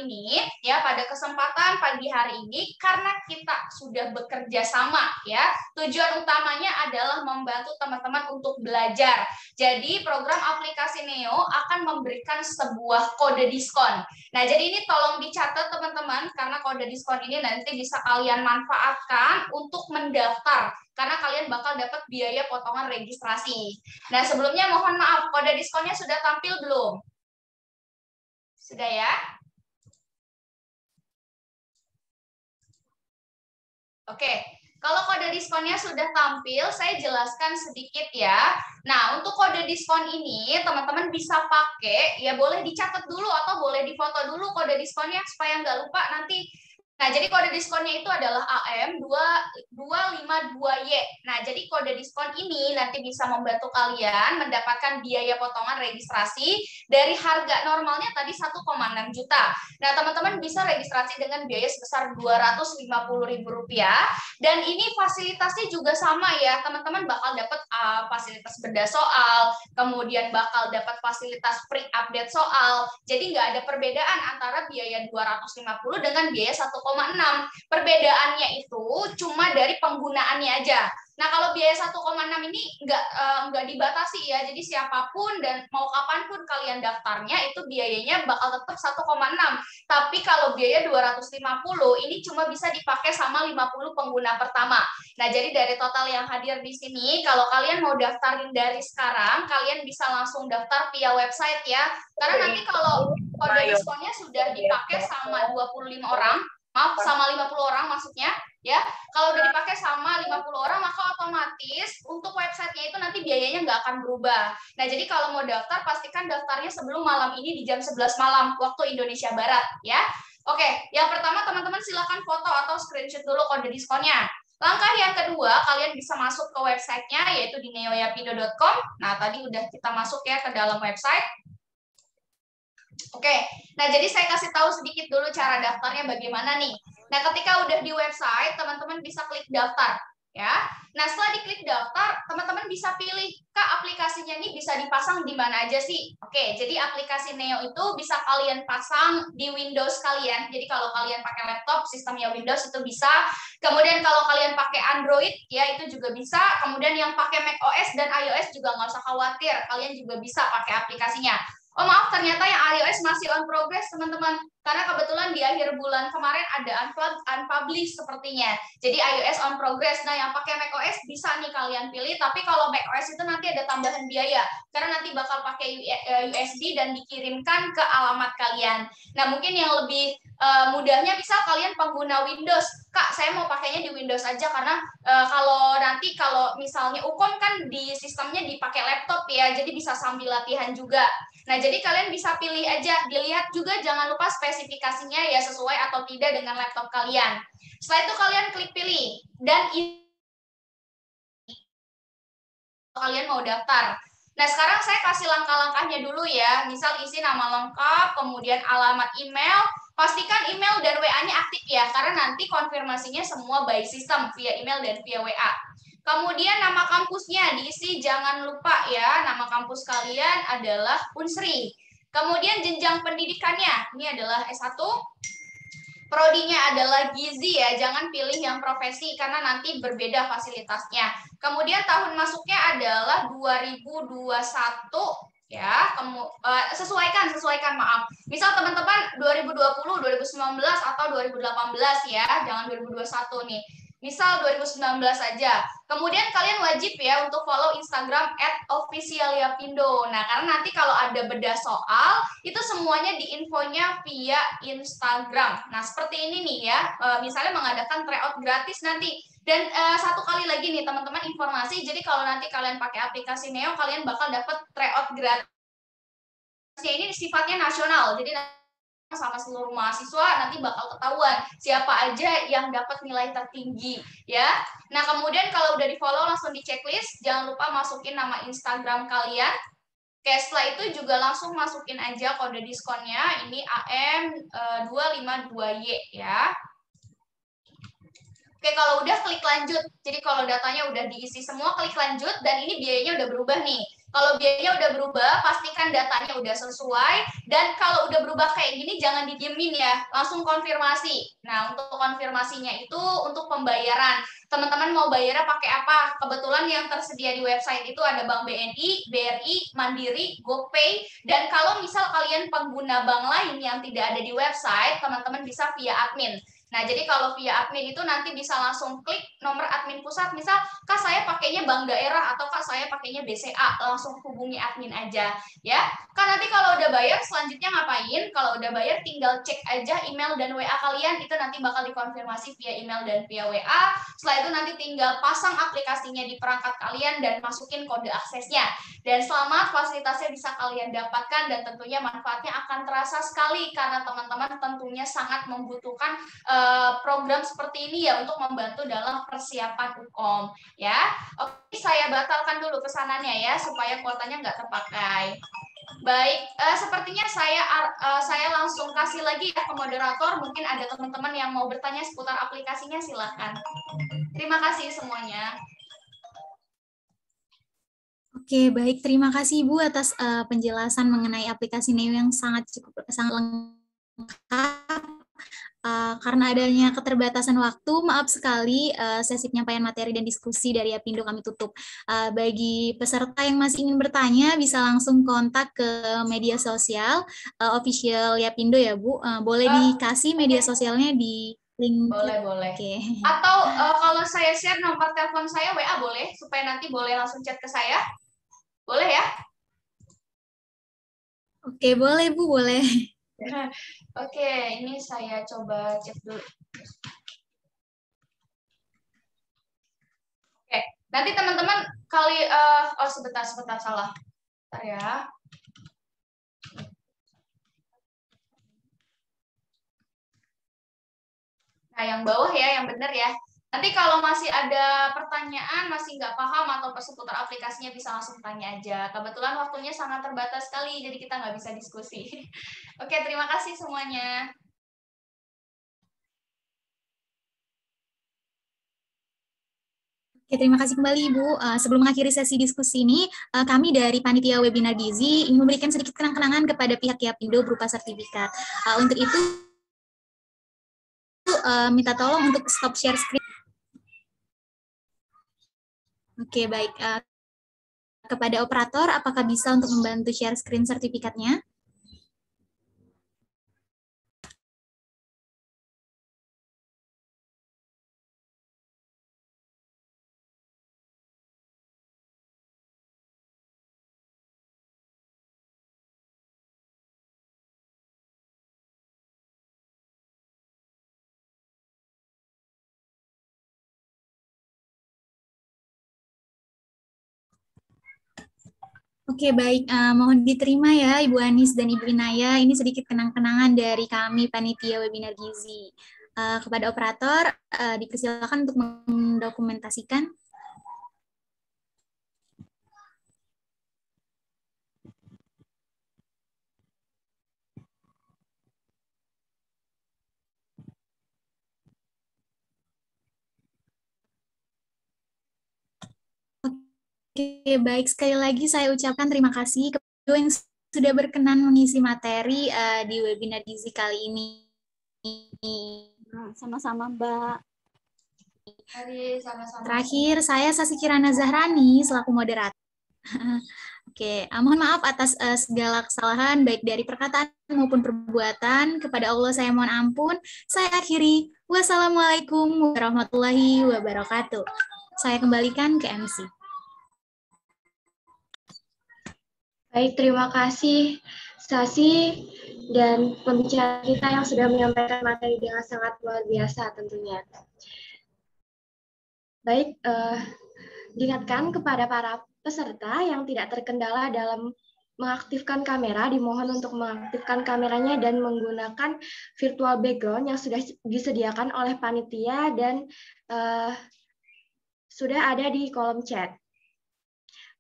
F: ini ya pada kesempatan pagi hari ini karena kita sudah bekerja sama ya, tujuan utamanya adalah membantu teman-teman untuk belajar. Jadi program aplikasi Neo akan memberikan sebuah kode diskon. Nah, jadi ini tolong dicatat teman-teman karena kode diskon ini nanti bisa kalian manfaatkan untuk mendaftar karena kalian bakal dapat biaya potongan registrasi. Nah, sebelumnya mohon maaf, kode diskonnya sudah tampil belum? Sudah ya? Oke. Kalau kode diskonnya sudah tampil, saya jelaskan sedikit ya. Nah, untuk kode diskon ini, teman-teman bisa pakai, ya boleh dicatat dulu atau boleh difoto dulu kode diskonnya supaya nggak lupa nanti. Nah, jadi kode diskonnya itu adalah AM252Y. Nah, jadi kode diskon ini nanti bisa membantu kalian mendapatkan biaya potongan registrasi dari harga normalnya tadi 1,6 juta. Nah, teman-teman bisa registrasi dengan biaya sebesar Rp250.000. Dan ini fasilitasnya juga sama ya, teman-teman bakal dapat fasilitas bedah soal, kemudian bakal dapat fasilitas pre-update soal. Jadi nggak ada perbedaan antara biaya 250 dengan biaya 1,6. Perbedaannya itu cuma dari penggunaannya aja. Nah, kalau biaya 1,6 ini nggak dibatasi ya, jadi siapapun dan mau kapanpun kalian daftarnya itu biayanya bakal tetap 1,6. Tapi kalau biaya 250 ini cuma bisa dipakai sama 50 pengguna pertama. Nah, jadi dari total yang hadir di sini, kalau kalian mau daftarin dari sekarang, kalian bisa langsung daftar via website ya. Karena nanti kalau kode diskonnya sudah dipakai sama 25 orang, maaf sama 50 orang maksudnya ya, kalau udah dipakai sama 50 orang maka otomatis untuk websitenya itu nanti biayanya nggak akan berubah. Nah, jadi kalau mau daftar pastikan daftarnya sebelum malam ini di jam 11 malam waktu Indonesia Barat ya. Oke, yang pertama teman-teman silakan foto atau screenshot dulu kode diskonnya. Langkah yang kedua, kalian bisa masuk ke websitenya yaitu di neoyapido.com. Nah, tadi udah kita masuk ya ke dalam website. Oke, nah jadi saya kasih tahu sedikit dulu cara daftarnya bagaimana nih. Nah, ketika udah di website, teman-teman bisa klik daftar, ya. Nah, setelah diklik daftar, teman-teman bisa pilih, Kak, aplikasinya ini bisa dipasang di mana aja sih? Oke, jadi aplikasi Neo itu bisa kalian pasang di Windows kalian. Jadi kalau kalian pakai laptop, sistemnya Windows itu bisa. Kemudian kalau kalian pakai Android, ya itu juga bisa. Kemudian yang pakai macOS dan iOS juga nggak usah khawatir, kalian juga bisa pakai aplikasinya. Oh maaf, ternyata yang iOS masih on progress teman-teman. Karena kebetulan di akhir bulan kemarin ada unpublished sepertinya. Jadi iOS on progress. Nah yang pakai macOS bisa nih kalian pilih. Tapi kalau macOS itu nanti ada tambahan biaya. Karena nanti bakal pakai USB dan dikirimkan ke alamat kalian. Nah mungkin yang lebih mudahnya misal kalian pengguna Windows. Kak saya mau pakainya di Windows aja karena kalau misalnya Ukom kan di sistemnya dipakai laptop ya. Jadi bisa sambil latihan juga. Nah, jadi kalian bisa pilih aja, dilihat juga jangan lupa spesifikasinya ya sesuai atau tidak dengan laptop kalian. Setelah itu kalian klik pilih dan kalian mau daftar. Nah, sekarang saya kasih langkah-langkahnya dulu ya. Misal isi nama lengkap, kemudian alamat email, pastikan email dan WA-nya aktif ya, karena nanti konfirmasinya semua by system via email dan via WA. Kemudian nama kampusnya diisi, jangan lupa ya, nama kampus kalian adalah Unsri. Kemudian jenjang pendidikannya, ini adalah S1. Prodinya adalah gizi ya, jangan pilih yang profesi karena nanti berbeda fasilitasnya. Kemudian tahun masuknya adalah 2021 ya, sesuaikan maaf. Misal teman-teman 2020, 2019 atau 2018 ya, jangan 2021 nih. Misal 2019 aja. Kemudian kalian wajib ya untuk follow Instagram @officialyapindo. Nah, karena nanti kalau ada bedah soal, itu semuanya diinfonya via Instagram. Nah, seperti ini nih ya. Misalnya mengadakan tryout gratis nanti. Dan satu kali lagi nih teman-teman informasi, jadi kalau nanti kalian pakai aplikasi Neo, kalian bakal dapat tryout gratis. Ini sifatnya nasional, jadi sama seluruh mahasiswa nanti bakal ketahuan siapa aja yang dapat nilai tertinggi ya. Nah kemudian kalau udah di follow langsung di checklist, jangan lupa masukin nama Instagram kalian. Oke, setelah itu juga langsung masukin aja kode diskonnya, ini AM252Y ya. Oke, kalau udah klik lanjut. Jadi kalau datanya udah diisi semua, klik lanjut dan ini biayanya udah berubah nih. Kalau biayanya udah berubah, pastikan datanya udah sesuai. Dan kalau udah berubah kayak gini, jangan didiemin ya. Langsung konfirmasi. Nah, untuk konfirmasinya itu untuk pembayaran. Teman-teman mau bayarnya pakai apa? Kebetulan yang tersedia di website itu ada Bank BNI, BRI, Mandiri, GoPay. Dan kalau misal kalian pengguna bank lain yang tidak ada di website, teman-teman bisa via admin. Nah, jadi kalau via admin itu nanti bisa langsung klik nomor admin pusat. Misal, Kak saya pakainya bank daerah atau Kak saya pakainya BCA, langsung hubungi admin aja. Ya, Kak nanti kalau udah bayar selanjutnya ngapain? Kalau udah bayar tinggal cek aja email dan WA kalian, itu nanti bakal dikonfirmasi via email dan via WA. Setelah itu nanti tinggal pasang aplikasinya di perangkat kalian dan masukin kode aksesnya. Dan selamat, fasilitasnya bisa kalian dapatkan dan tentunya manfaatnya akan terasa sekali karena teman-teman tentunya sangat membutuhkan program seperti ini ya untuk membantu dalam persiapan UKOM ya. Oke, saya batalkan dulu pesanannya ya supaya kuotanya nggak terpakai. Baik, sepertinya saya langsung kasih lagi ya ke moderator. Mungkin ada teman-teman yang mau bertanya seputar aplikasinya, silakan. Terima kasih semuanya.
E: Oke, baik. Terima kasih Ibu atas penjelasan mengenai aplikasi Neo yang sangat lengkap. Karena adanya keterbatasan waktu, maaf sekali sesi penyampaian materi dan diskusi dari Apindo kami tutup. Bagi peserta yang masih ingin bertanya, bisa langsung kontak ke media sosial official Yapindo ya Bu. Boleh dikasih media sosialnya di link.
F: Boleh. Okay. Atau kalau saya share nomor telepon saya WA boleh, supaya nanti boleh langsung chat ke saya. Boleh ya?
E: Oke, boleh Bu, boleh.
F: Oke, ini saya coba cek dulu. Oke, nanti teman-teman sebentar salah. Bentar ya. Nah, yang bawah ya, yang benar ya. Nanti kalau masih ada pertanyaan, masih nggak paham atau seputar aplikasinya bisa langsung tanya aja. Kebetulan waktunya sangat terbatas sekali, jadi kita nggak bisa diskusi. Oke, terima kasih semuanya.
E: Oke, terima kasih kembali Ibu. Sebelum mengakhiri sesi diskusi ini, kami dari Panitia Webinar Gizi ingin memberikan sedikit kenang-kenangan kepada pihak Yapindo berupa sertifikat. Untuk itu, minta tolong untuk stop share screen. Oke, baik. kepada operator, apakah bisa untuk membantu share screen sertifikatnya? Oke, baik. Mohon diterima ya, Ibu Anis dan Ibu Inaya. Ini sedikit kenang-kenangan dari kami, Panitia Webinar Gizi. Kepada operator, dipersilakan untuk mendokumentasikan. Oke, baik. Sekali lagi saya ucapkan terima kasih kepada yang sudah berkenan mengisi materi di webinar Gizi kali ini.
G: Sama-sama, Mbak.
F: Sama-sama.
E: Terakhir, saya Sasi Kirana Zahrani selaku moderator. Oke, mohon maaf atas segala kesalahan baik dari perkataan maupun perbuatan. Kepada Allah saya mohon ampun. Saya akhiri. Wassalamualaikum warahmatullahi wabarakatuh. Saya kembalikan ke MC.
A: Baik, terima kasih Sasi dan pembicara kita yang sudah menyampaikan materi dengan sangat luar biasa tentunya. Baik, diingatkan kepada para peserta yang tidak terkendala dalam mengaktifkan kamera, dimohon untuk mengaktifkan kameranya dan menggunakan virtual background yang sudah disediakan oleh panitia dan sudah ada di kolom chat.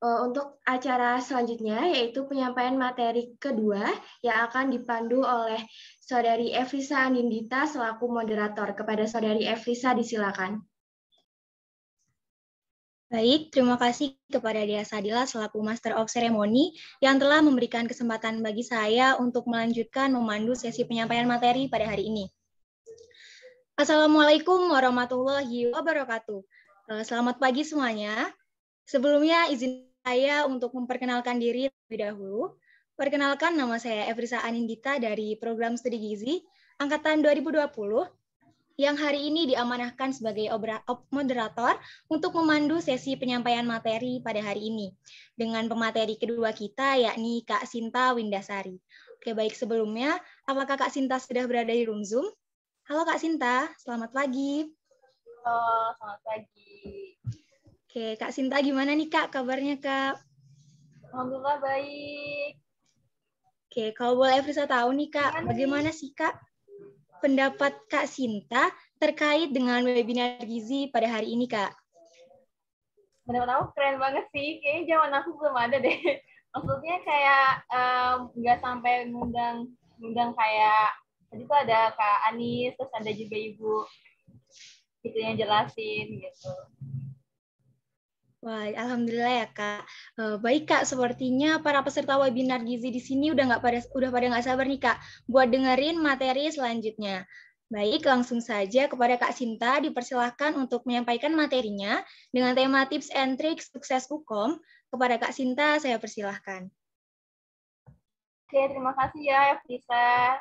A: Untuk acara selanjutnya, yaitu penyampaian materi kedua yang akan dipandu oleh Saudari Efrisa Anindita selaku moderator. Kepada Saudari Efrisa, disilakan.
I: Baik, terima kasih kepada Dea Sadila selaku Master of Ceremony yang telah memberikan kesempatan bagi saya untuk melanjutkan memandu sesi penyampaian materi pada hari ini. Assalamualaikum warahmatullahi wabarakatuh. Selamat pagi semuanya. Sebelumnya izin saya untuk memperkenalkan diri terlebih dahulu. Perkenalkan, nama saya Efrisa Anindita dari Program Studi Gizi Angkatan 2020 yang hari ini diamanahkan sebagai moderator untuk memandu sesi penyampaian materi pada hari ini dengan pemateri kedua kita yakni Kak Sinta Windasari. Oke, baik, sebelumnya apakah Kak Sinta sudah berada di room Zoom? Halo Kak Sinta, selamat pagi.
J: Halo, selamat pagi.
I: Oke, Kak Sinta gimana nih Kak kabarnya Kak?
J: Alhamdulillah baik.
I: Oke, kalau boleh Efrisa tahu nih Kak, bagaimana sih Kak pendapat Kak Sinta terkait dengan webinar gizi pada hari ini Kak?
J: Menurut aku keren banget sih, kayaknya zaman aku belum ada deh. Maksudnya kayak nggak sampai ngundang kayak, tadi tuh ada Kak Anis, terus ada juga Ibu gitu yang jelasin gitu.
I: Wah, alhamdulillah ya Kak. Baik Kak, sepertinya para peserta webinar gizi di sini udah pada nggak sabar nih Kak buat dengerin materi selanjutnya. Baik, langsung saja kepada Kak Sinta dipersilahkan untuk menyampaikan materinya dengan tema tips and tricks sukses UKOM. Kepada Kak Sinta saya persilahkan.
J: Oke, terima kasih ya Efrisa.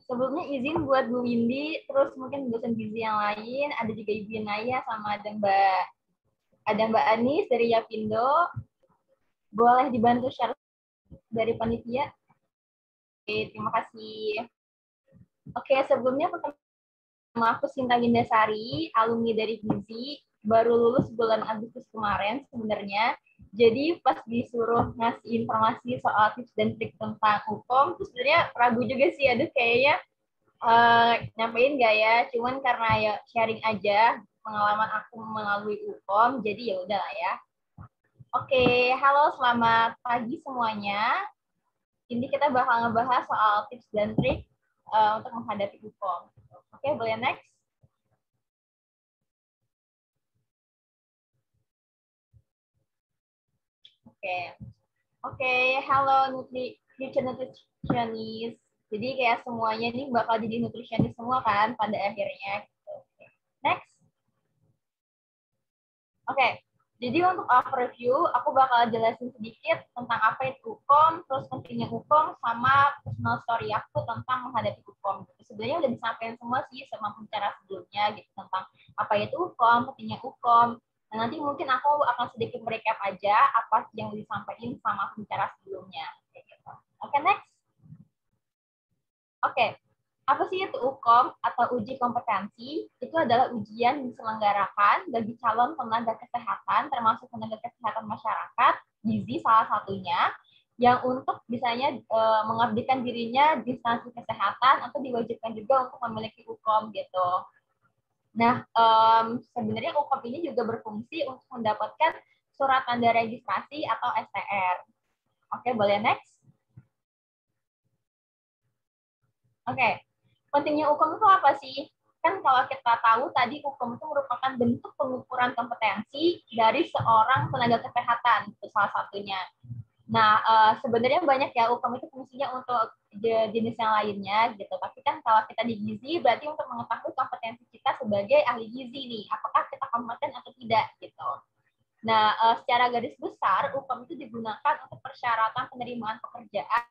J: Sebelumnya izin buat Bu Windy, terus mungkin dosen gizi yang lain, ada juga Ibu Naya sama ada Mbak Anis dari Yapindo. Boleh dibantu share dari panitia? Oke, terima kasih. Oke, sebelumnya perkenalkan aku Sinta Windasari, alumni dari Gizi, baru lulus bulan Agustus kemarin sebenarnya. Jadi pas disuruh ngasih informasi soal tips dan trik tentang UKOM, terus sebenarnya ragu juga sih, aduh kayaknya nyampein nggak ya? Cuman karena ya sharing aja pengalaman aku melalui UKOM, jadi ya udahlah ya. Oke, halo, selamat pagi semuanya. Ini kita bakal ngebahas soal tips dan trik untuk menghadapi UKOM. Oke, boleh next? Oke, halo nutritionist. Jadi kayak semuanya ini bakal jadi nutritionist semua kan pada akhirnya. Next. Oke, Jadi untuk overview, aku bakal jelasin sedikit tentang apa itu hukum, terus pentingnya hukum, sama personal story aku tentang menghadapi hukum. Sebenarnya udah disampaikan semua sih sama pembicara sebelumnya gitu tentang apa itu hukum, pentingnya hukum. Nah, nanti mungkin aku akan sedikit merecap aja apa yang disampaikan sama pembicara sebelumnya. Oke, next. Oke. Apa sih itu UKOM atau uji kompetensi? Itu adalah ujian yang diselenggarakan bagi calon tenaga kesehatan, termasuk tenaga kesehatan masyarakat, gizi salah satunya, yang untuk misalnya mengabdikan dirinya di instansi kesehatan atau diwajibkan juga untuk memiliki UKOM gitu. Nah, sebenarnya UKOM ini juga berfungsi untuk mendapatkan surat tanda registrasi atau STR. Oke, boleh next? Oke. Pentingnya UKOM itu apa sih? Kan kalau kita tahu tadi UKOM itu merupakan bentuk pengukuran kompetensi dari seorang tenaga kesehatan, itu salah satunya. Nah, sebenarnya banyak ya UKOM itu fungsinya untuk jenis yang lainnya gitu. Tapi kan kalau kita di gizi berarti untuk mengetahui kompetensi kita sebagai ahli gizi nih, apakah kita kompeten atau tidak gitu. Nah, secara garis besar UKOM itu digunakan untuk persyaratan penerimaan pekerjaan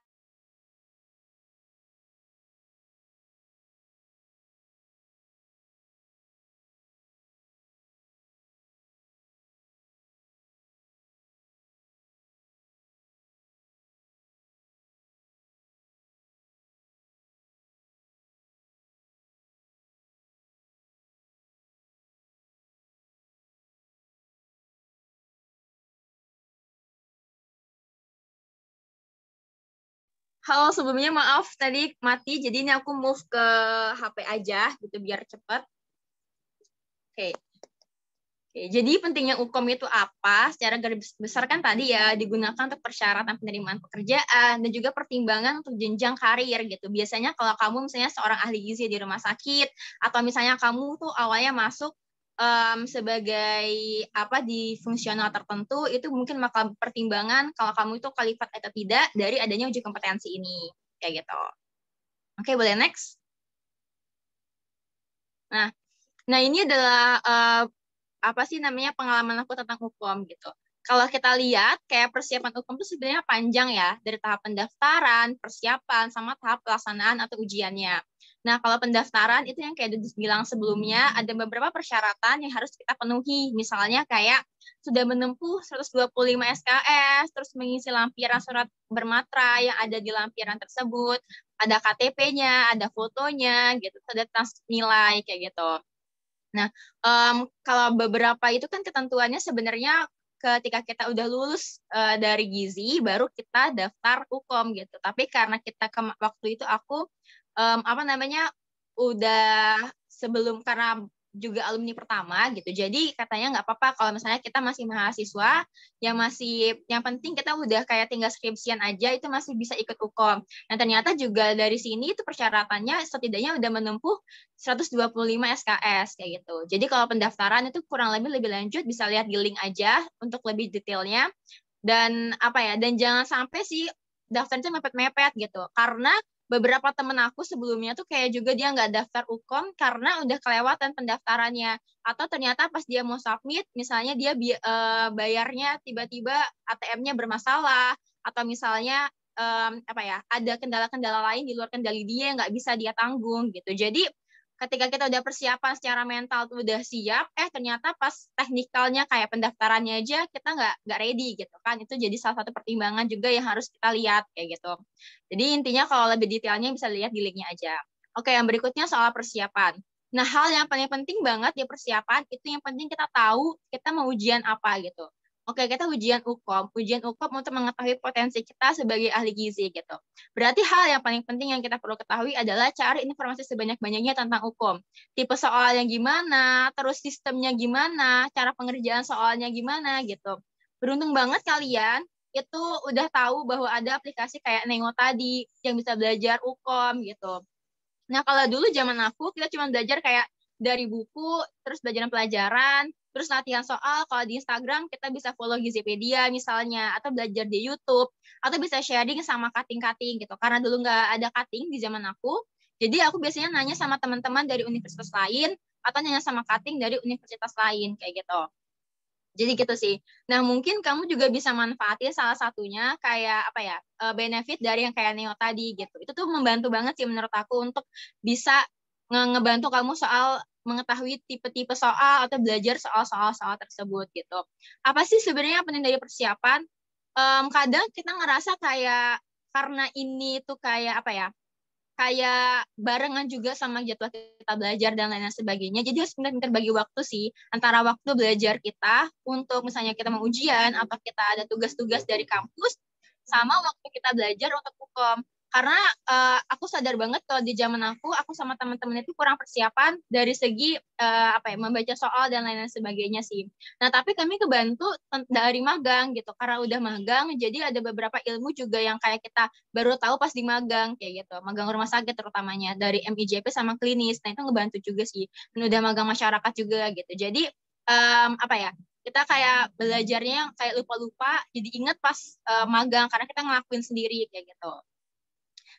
K: Halo, sebelumnya maaf tadi mati, jadi ini aku move ke HP aja gitu biar cepat. Oke. Jadi pentingnya UKOM itu apa? Secara garis besar kan tadi ya digunakan untuk persyaratan penerimaan pekerjaan dan juga pertimbangan untuk jenjang karir gitu. Biasanya kalau kamu misalnya seorang ahli gizi di rumah sakit atau misalnya kamu tuh awalnya masuk sebagai apa di fungsional tertentu, itu mungkin bakal pertimbangan kalau kamu itu qualified atau tidak dari adanya uji kompetensi ini kayak gitu. Oke, boleh next. Nah ini adalah apa sih namanya pengalaman aku tentang hukum gitu. Kalau kita lihat kayak persiapan hukum itu sebenarnya panjang ya, dari tahap pendaftaran, persiapan, sama tahap pelaksanaan atau ujiannya. Nah, kalau pendaftaran itu yang kayak dibilang sebelumnya, ada beberapa persyaratan yang harus kita penuhi. Misalnya kayak sudah menempuh 125 SKS, terus mengisi lampiran surat bermatra yang ada di lampiran tersebut, ada KTP-nya, ada fotonya, gitu, ada transkrip nilai kayak gitu. Nah, kalau beberapa itu kan ketentuannya sebenarnya ketika kita udah lulus dari gizi, baru kita daftar hukum gitu. Tapi karena kita waktu itu aku udah sebelum karena juga alumni pertama gitu. Jadi katanya nggak apa-apa kalau misalnya kita masih mahasiswa yang penting kita udah kayak tinggal skripsian aja itu masih bisa ikut hukum. Nah, ternyata juga dari sini itu persyaratannya setidaknya udah menempuh 125 SKS kayak gitu. Jadi kalau pendaftaran itu kurang lebih lanjut bisa lihat di link aja untuk lebih detailnya. Dan dan jangan sampai sih daftarnya mepet-mepet gitu. Karena beberapa temen aku sebelumnya tuh kayak juga dia nggak daftar UKOM karena udah kelewatan pendaftarannya, atau ternyata pas dia mau submit misalnya dia bayarnya tiba-tiba ATM-nya bermasalah, atau misalnya ada kendala-kendala lain di luar kendali dia yang nggak bisa dia tanggung gitu. Jadi ketika kita udah persiapan secara mental tuh udah siap, ternyata pas teknikalnya kayak pendaftarannya aja kita nggak ready gitu kan. Itu jadi salah satu pertimbangan juga yang harus kita lihat kayak gitu. Jadi intinya kalau lebih detailnya bisa lihat di linknya aja. Oke, yang berikutnya soal persiapan. Nah, hal yang paling penting banget di persiapan itu yang penting kita tahu kita mau ujian apa gitu. Oke, kita ujian UKOM untuk mengetahui potensi kita sebagai ahli gizi gitu. Berarti hal yang paling penting yang kita perlu ketahui adalah cari informasi sebanyak-banyaknya tentang UKOM. Tipe soalnya gimana, terus sistemnya gimana, cara pengerjaan soalnya gimana gitu. Beruntung banget kalian itu udah tahu bahwa ada aplikasi kayak Nengo tadi yang bisa belajar UKOM gitu. Nah, kalau dulu zaman aku kita cuma belajar kayak dari buku, terus pelajaran, terus latihan soal. Kalau di Instagram kita bisa follow Gizipedia misalnya, atau belajar di YouTube, atau bisa sharing sama cutting-cutting gitu. Karena dulu nggak ada cutting di zaman aku, jadi aku biasanya nanya sama teman-teman dari universitas lain, atau nanya sama cutting dari universitas lain, kayak gitu. Jadi gitu sih. Nah, mungkin kamu juga bisa manfaatin salah satunya kayak apa ya, benefit dari yang kayak Neo tadi gitu. Itu tuh membantu banget sih menurut aku untuk bisa ngebantu kamu soal mengetahui tipe-tipe soal atau belajar soal tersebut gitu. Apa sih sebenarnya penting dari persiapan? Kadang kita ngerasa kayak karena ini tuh kayak apa ya, kayak barengan juga sama jadwal kita belajar dan lain-lain sebagainya. Jadi harus pintar-pintar bagi waktu sih antara waktu belajar kita untuk misalnya kita mau ujian atau kita ada tugas-tugas dari kampus sama waktu kita belajar untuk hukum. Karena aku sadar banget kalau di zaman aku sama teman-teman itu kurang persiapan dari segi apa ya, membaca soal dan lain-lain sebagainya sih. Nah, tapi kami kebantu dari magang gitu. Karena udah magang, jadi ada beberapa ilmu juga yang kayak kita baru tahu pas di magang kayak gitu. Magang rumah sakit terutamanya dari MIJP sama klinis. Nah, itu ngebantu juga sih. Dan udah magang masyarakat juga gitu. Jadi apa ya? Kita kayak belajarnya kayak lupa-lupa, jadi ingat pas magang karena kita ngelakuin sendiri kayak gitu.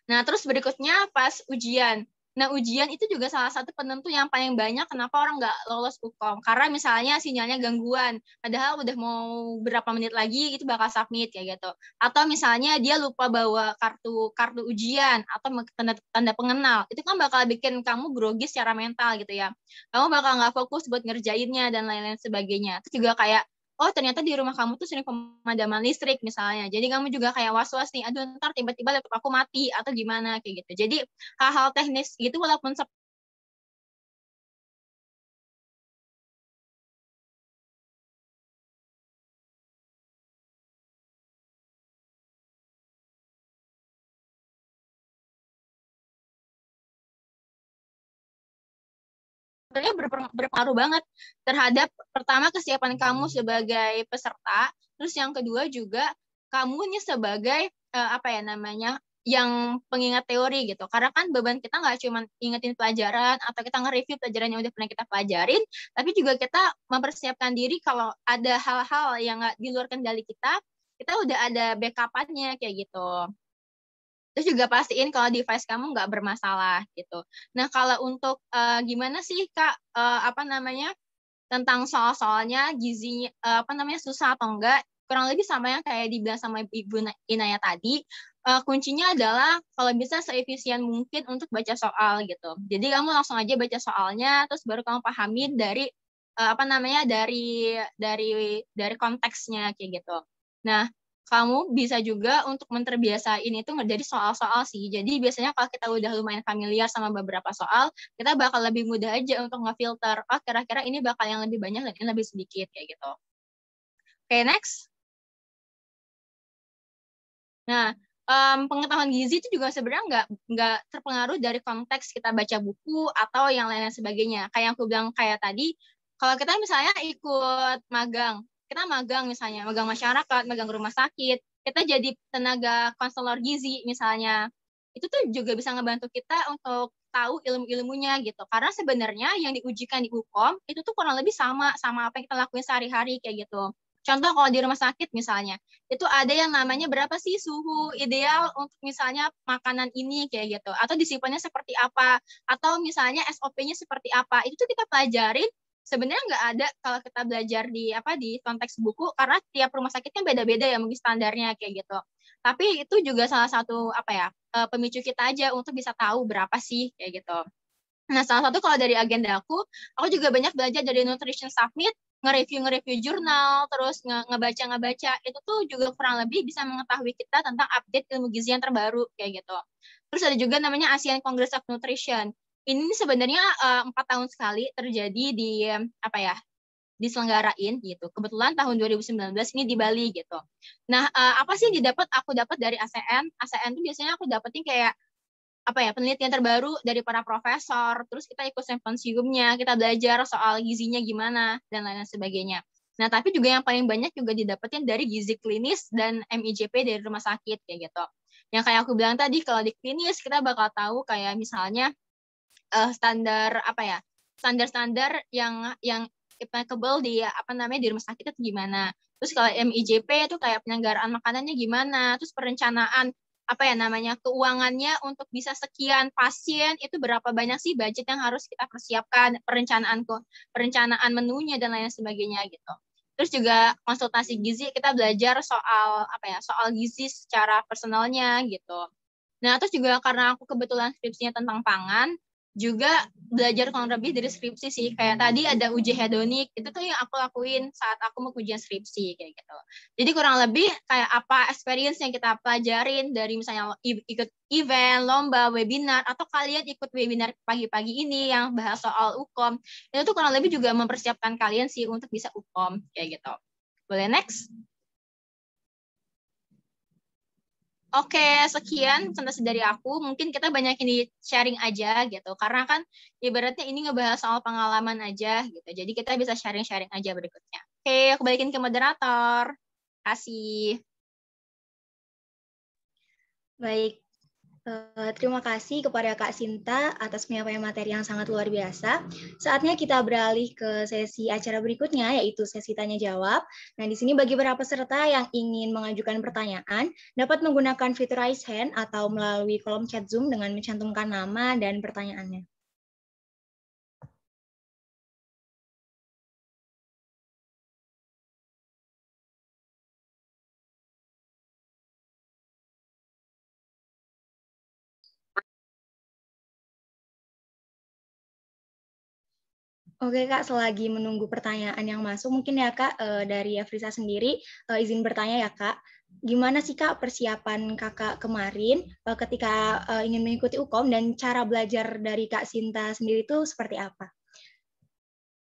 K: Nah, terus berikutnya pas ujian. Nah, ujian itu juga salah satu penentu yang paling banyak kenapa orang nggak lolos UKOM. Karena misalnya sinyalnya gangguan, padahal udah mau berapa menit lagi itu bakal submit kayak gitu. Atau misalnya dia lupa bawa kartu ujian atau tanda pengenal. Itu kan bakal bikin kamu grogi secara mental gitu ya. Kamu bakal nggak fokus buat ngerjainnya dan lain-lain sebagainya. Itu juga kayak oh ternyata di rumah kamu tuh sering pemadaman listrik misalnya. Jadi kamu juga kayak was-was nih, aduh ntar tiba-tiba laptop aku mati atau gimana kayak gitu. Jadi hal-hal teknis gitu walaupun sebenarnya berpengaruh banget terhadap pertama kesiapan kamu sebagai peserta, terus yang kedua juga kamu nih sebagai apa ya namanya yang pengingat teori gitu. Karena kan beban kita nggak cuma ingetin pelajaran atau kita nge-review pelajaran yang udah pernah kita pelajarin, tapi juga kita mempersiapkan diri kalau ada hal-hal yang nggak di luar kendali kita udah ada backup-nya kayak gitu. Terus juga pastiin kalau device kamu nggak bermasalah gitu. Nah, kalau untuk gimana sih Kak apa namanya tentang soal-soalnya gizinya apa namanya susah atau enggak? Kurang lebih sama yang kayak dibilang sama Ibu Inaya tadi. Kuncinya adalah kalau bisa seefisien mungkin untuk baca soal gitu. Jadi kamu langsung aja baca soalnya, terus baru kamu pahamin dari apa namanya dari konteksnya kayak gitu. Nah, kamu bisa juga untuk menterbiasain itu dari soal-soal sih. Jadi biasanya kalau kita udah lumayan familiar sama beberapa soal, kita bakal lebih mudah aja untuk ngefilter. Oh, kira-kira ini bakal yang lebih banyak dan ini lebih sedikit kayak gitu. Oke, next. Nah, pengetahuan gizi itu juga sebenarnya nggak terpengaruh dari konteks kita baca buku atau yang lain-lain sebagainya. Kayak yang aku bilang kayak tadi, kalau kita misalnya ikut magang, kita magang misalnya, magang masyarakat, magang rumah sakit, kita jadi tenaga konselor gizi misalnya, itu tuh juga bisa ngebantu kita untuk tahu ilmu-ilmunya gitu. Karena sebenarnya yang diujikan di UKOM itu tuh kurang lebih sama apa yang kita lakuin sehari-hari kayak gitu. Contoh kalau di rumah sakit misalnya, itu ada yang namanya berapa sih suhu ideal untuk misalnya makanan ini kayak gitu. Atau disiplinnya seperti apa. Atau misalnya SOP-nya seperti apa. Itu tuh kita pelajarin sebenarnya nggak ada kalau kita belajar di konteks buku karena tiap rumah sakit kan beda-beda ya mungkin standarnya kayak gitu. Tapi itu juga salah satu pemicu kita aja untuk bisa tahu berapa sih kayak gitu. Nah, salah satu kalau dari agenda aku juga banyak belajar dari Nutrition Summit, nge-review jurnal, terus ngebaca, itu tuh juga kurang lebih bisa mengetahui kita tentang update ilmu gizi yang terbaru, kayak gitu. Terus ada juga namanya ASEAN Congress of Nutrition. Ini sebenarnya 4 tahun sekali terjadi diselenggarain gitu. Kebetulan tahun 2019 ini di Bali gitu. Nah, apa sih yang aku dapat dari ASEAN? ASEAN itu biasanya aku dapetin kayak penelitian terbaru dari para profesor, terus kita ikut simposiumnya, kita belajar soal gizinya gimana, dan lain-lain sebagainya. Nah, tapi juga yang paling banyak juga didapetin dari gizi klinis dan MIJP dari rumah sakit, kayak gitu. Yang kayak aku bilang tadi, kalau di klinis kita bakal tahu kayak misalnya standar yang applicable di di rumah sakit itu gimana. Terus kalau MIJP itu kayak penyelenggaraan makanannya gimana, terus perencanaan keuangannya untuk bisa sekian pasien itu berapa banyak sih budget yang harus kita persiapkan, perencanaan menunya dan lain sebagainya gitu. Terus juga konsultasi gizi, kita belajar soal soal gizi secara personalnya gitu. Nah, terus juga karena aku kebetulan skripsinya tentang pangan, juga belajar kurang lebih dari skripsi sih. Kayak tadi ada uji hedonik, itu tuh yang aku lakuin saat aku mau ujian skripsi kayak gitu. Jadi kurang lebih kayak apa experience yang kita pelajarin dari misalnya ikut event, lomba, webinar, atau kalian ikut webinar pagi-pagi ini yang bahas soal UKOM, itu tuh kurang lebih juga mempersiapkan kalian sih untuk bisa UKOM kayak gitu. Boleh next? Oke, sekian presentasi dari aku. Mungkin kita banyakin di sharing aja gitu. Karena kan ibaratnya ini ngebahas soal pengalaman aja gitu. Jadi kita bisa sharing-sharing aja berikutnya. Oke, aku balikin ke moderator. Kasih.
I: Baik, terima kasih kepada Kak Sinta atas penyampaian materi yang sangat luar biasa. Saatnya kita beralih ke sesi acara berikutnya, yaitu sesi tanya-jawab. Nah, di sini bagi para peserta yang ingin mengajukan pertanyaan, dapat menggunakan fitur raise hand atau melalui kolom chat Zoom dengan mencantumkan nama dan pertanyaannya. Oke Kak, selagi menunggu pertanyaan yang masuk, mungkin ya Kak, dari Afrisa sendiri, izin bertanya ya Kak, gimana sih Kak persiapan Kakak kemarin ketika ingin mengikuti UKOM dan cara belajar dari Kak Sinta sendiri itu seperti apa?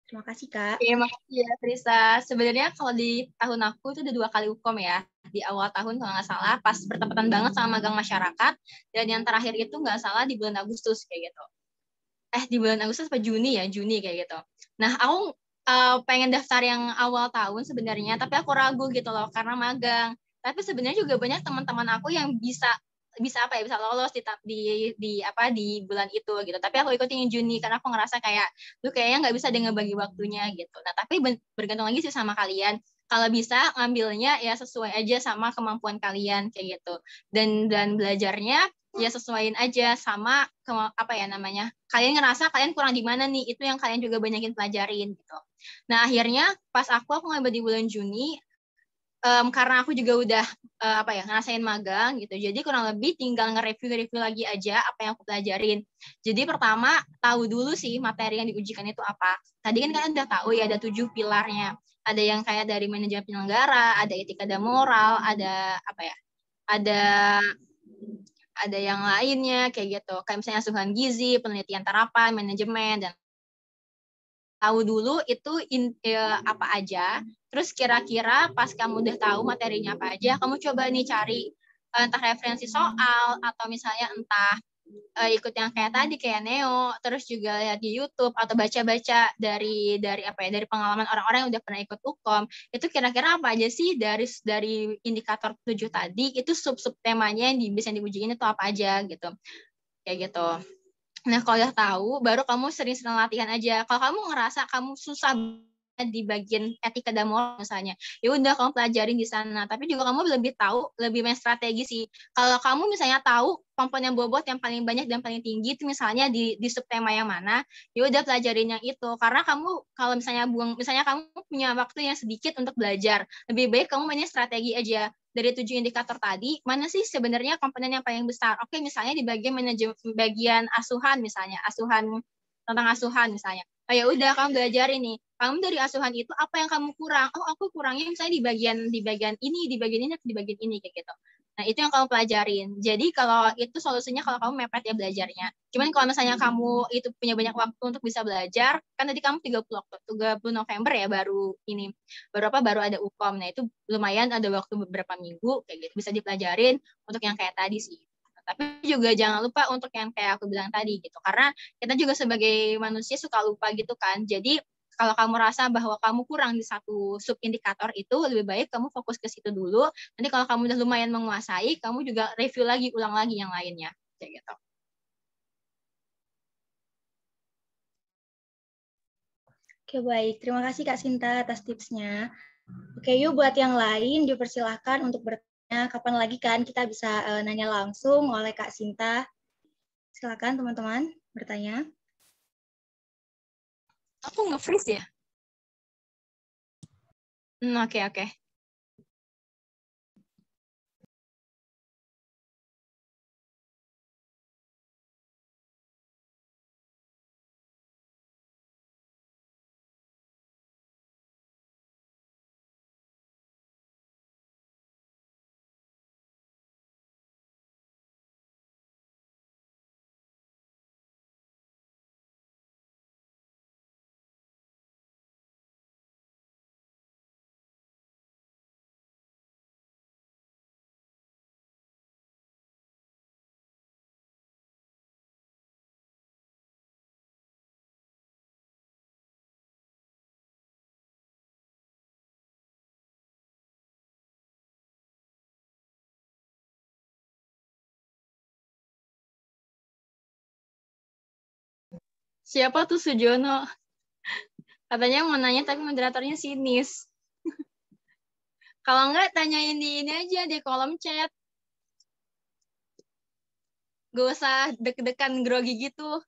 I: Terima kasih Kak.
K: Terima kasih ya Frisa. Sebenarnya kalau di tahun aku itu udah 2 kali UKOM ya. Di awal tahun kalau nggak salah, pas bertepatan banget sama magang masyarakat, dan yang terakhir itu nggak salah di bulan Agustus kayak gitu. Di bulan Agustus atau Juni ya, Juni kayak gitu. Nah, aku pengen daftar yang awal tahun sebenarnya, tapi aku ragu gitu loh karena magang. Tapi sebenarnya juga banyak teman-teman aku yang bisa lolos di bulan itu gitu. Tapi aku ikutin yang Juni karena aku ngerasa kayak lu kayaknya nggak bisa deh ngebagi waktunya gitu. Nah, tapi bergantung lagi sih sama kalian. Kalau bisa ngambilnya ya sesuai aja sama kemampuan kalian kayak gitu. Dan belajarnya ya sesuaiin aja sama kalian ngerasa kalian kurang di mana nih, itu yang kalian juga banyakin pelajarin gitu. Nah akhirnya pas aku ngambil di bulan Juni, karena aku juga udah ngerasain magang gitu, jadi kurang lebih tinggal nge-review lagi aja apa yang aku pelajarin. Jadi pertama tahu dulu sih materi yang diujikan itu apa. Tadi kan kalian udah tahu ya ada 7 pilarnya, ada yang kayak dari manajemen penyelenggara, ada etika dan moral, ada ada yang lainnya kayak gitu, kayak misalnya asuhan gizi, penelitian terapan, manajemen, dan tahu dulu itu apa aja. Terus kira-kira pas kamu udah tahu materinya apa aja, kamu coba nih cari entah referensi soal atau misalnya entah ikut yang kayak tadi kayak Neo, terus juga lihat di YouTube atau baca-baca dari pengalaman orang-orang yang udah pernah ikut UKOM. Itu kira-kira apa aja sih dari indikator 7 tadi, itu sub-sub temanya yang bisa diujiin itu apa aja gitu. Kayak gitu. Nah, kalau udah tahu, baru kamu sering-sering latihan aja. Kalau kamu ngerasa kamu susah di bagian etika dan moral misalnya, ya udah kamu pelajarin di sana. Tapi juga kamu lebih main strategi sih. Kalau kamu misalnya tahu komponen bobot yang paling banyak dan paling tinggi itu misalnya di subtema yang mana, ya udah pelajarin yang itu. Karena kamu kalau misalnya kamu punya waktu yang sedikit untuk belajar, lebih baik kamu mainin strategi aja. Dari 7 indikator tadi, mana sih sebenarnya komponen yang paling besar? Oke, misalnya di bagian asuhan misalnya, tentang asuhan misalnya. Oh ya udah kamu belajar ini. Kamu dari asuhan itu apa yang kamu kurang? Oh, aku kurangnya misalnya di bagian ini, di bagian ini kayak gitu. Nah, itu yang kamu pelajarin. Jadi kalau itu solusinya kalau kamu mepet ya belajarnya. Cuman kalau misalnya kamu itu punya banyak waktu untuk bisa belajar, kan tadi kamu 30 November ya baru ada UKOM. Nah, itu lumayan ada waktu beberapa minggu kayak gitu bisa dipelajarin untuk yang kayak tadi sih. Tapi juga jangan lupa untuk yang kayak aku bilang tadi gitu. Karena kita juga sebagai manusia suka lupa gitu kan. Jadi kalau kamu rasa bahwa kamu kurang di satu sub indikator itu, lebih baik kamu fokus ke situ dulu. Nanti kalau kamu udah lumayan menguasai, kamu juga review lagi, ulang lagi yang lainnya. Kayak gitu.
I: Oke, baik. Terima kasih Kak Sinta atas tipsnya. Oke, yuk buat yang lain dipersilahkan untuk bertanya. Kapan lagi kan kita bisa nanya langsung oleh Kak Sinta. Silakan teman-teman bertanya.
K: Aku nge-freeze ya? Oke. Siapa tuh Sujono? Katanya mau nanya tapi moderatornya sinis. Kalau enggak tanyain di ini aja di kolom chat. Gak usah deg-degan grogi gitu.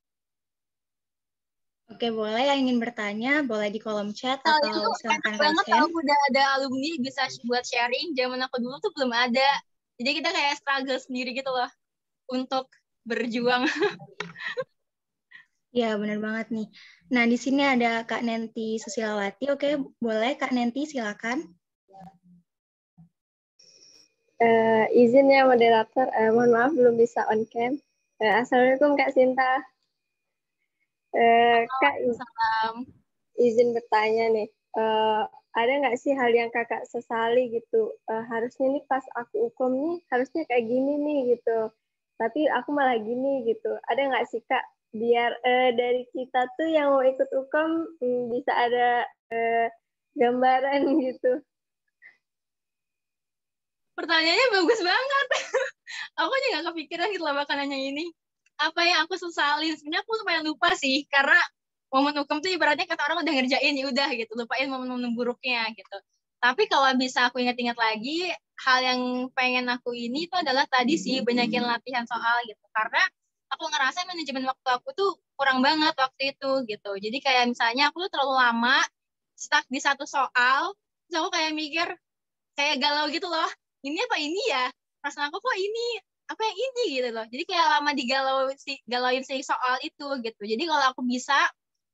I: Oke, boleh yang ingin bertanya, boleh di kolom chat
K: Kalian
I: atau
K: tuh
I: silakan
K: enak banget
I: raise
K: kalau
I: hand.
K: udah ada alumni bisa buat sharing. Zaman aku dulu tuh belum ada. Jadi kita kayak struggle sendiri gitu loh untuk berjuang.
I: Ya, benar banget nih. Nah, di sini ada Kak Nenti Susilawati. Oke, boleh Kak Nenti, silakan.
L: Izin ya moderator, mohon maaf belum bisa on cam. Assalamualaikum Kak Sinta. Kak, izin bertanya nih, ada nggak sih hal yang kakak sesali gitu? Harusnya nih pas aku ukom nih, harusnya kayak gini nih gitu. Tapi aku malah gini gitu. Ada nggak sih Kak, biar dari kita tuh yang mau ikut ukom bisa ada gambaran gitu.
K: Pertanyaannya bagus banget. Aku juga gak kepikiran gitu lah bakal nanya ini. Apa yang aku sesalin? Sebenarnya aku lumayan lupa sih, karena momen hukum tuh ibaratnya kata orang udah ngerjain, ya udah gitu, lupain momen-momen buruknya gitu. Tapi kalau bisa aku ingat-ingat lagi, hal yang pengen aku ini itu adalah tadi sih banyakin latihan soal gitu. Karena aku ngerasa manajemen waktu aku tuh kurang banget waktu itu gitu. Jadi kayak misalnya aku tuh terlalu lama stuck di satu soal, terus aku kayak mikir, kayak galau gitu loh. Ini apa ini ya? Perasaan aku kok ini apa yang ini gitu loh. Jadi kayak lama galauin si soal itu gitu. Jadi kalau aku bisa,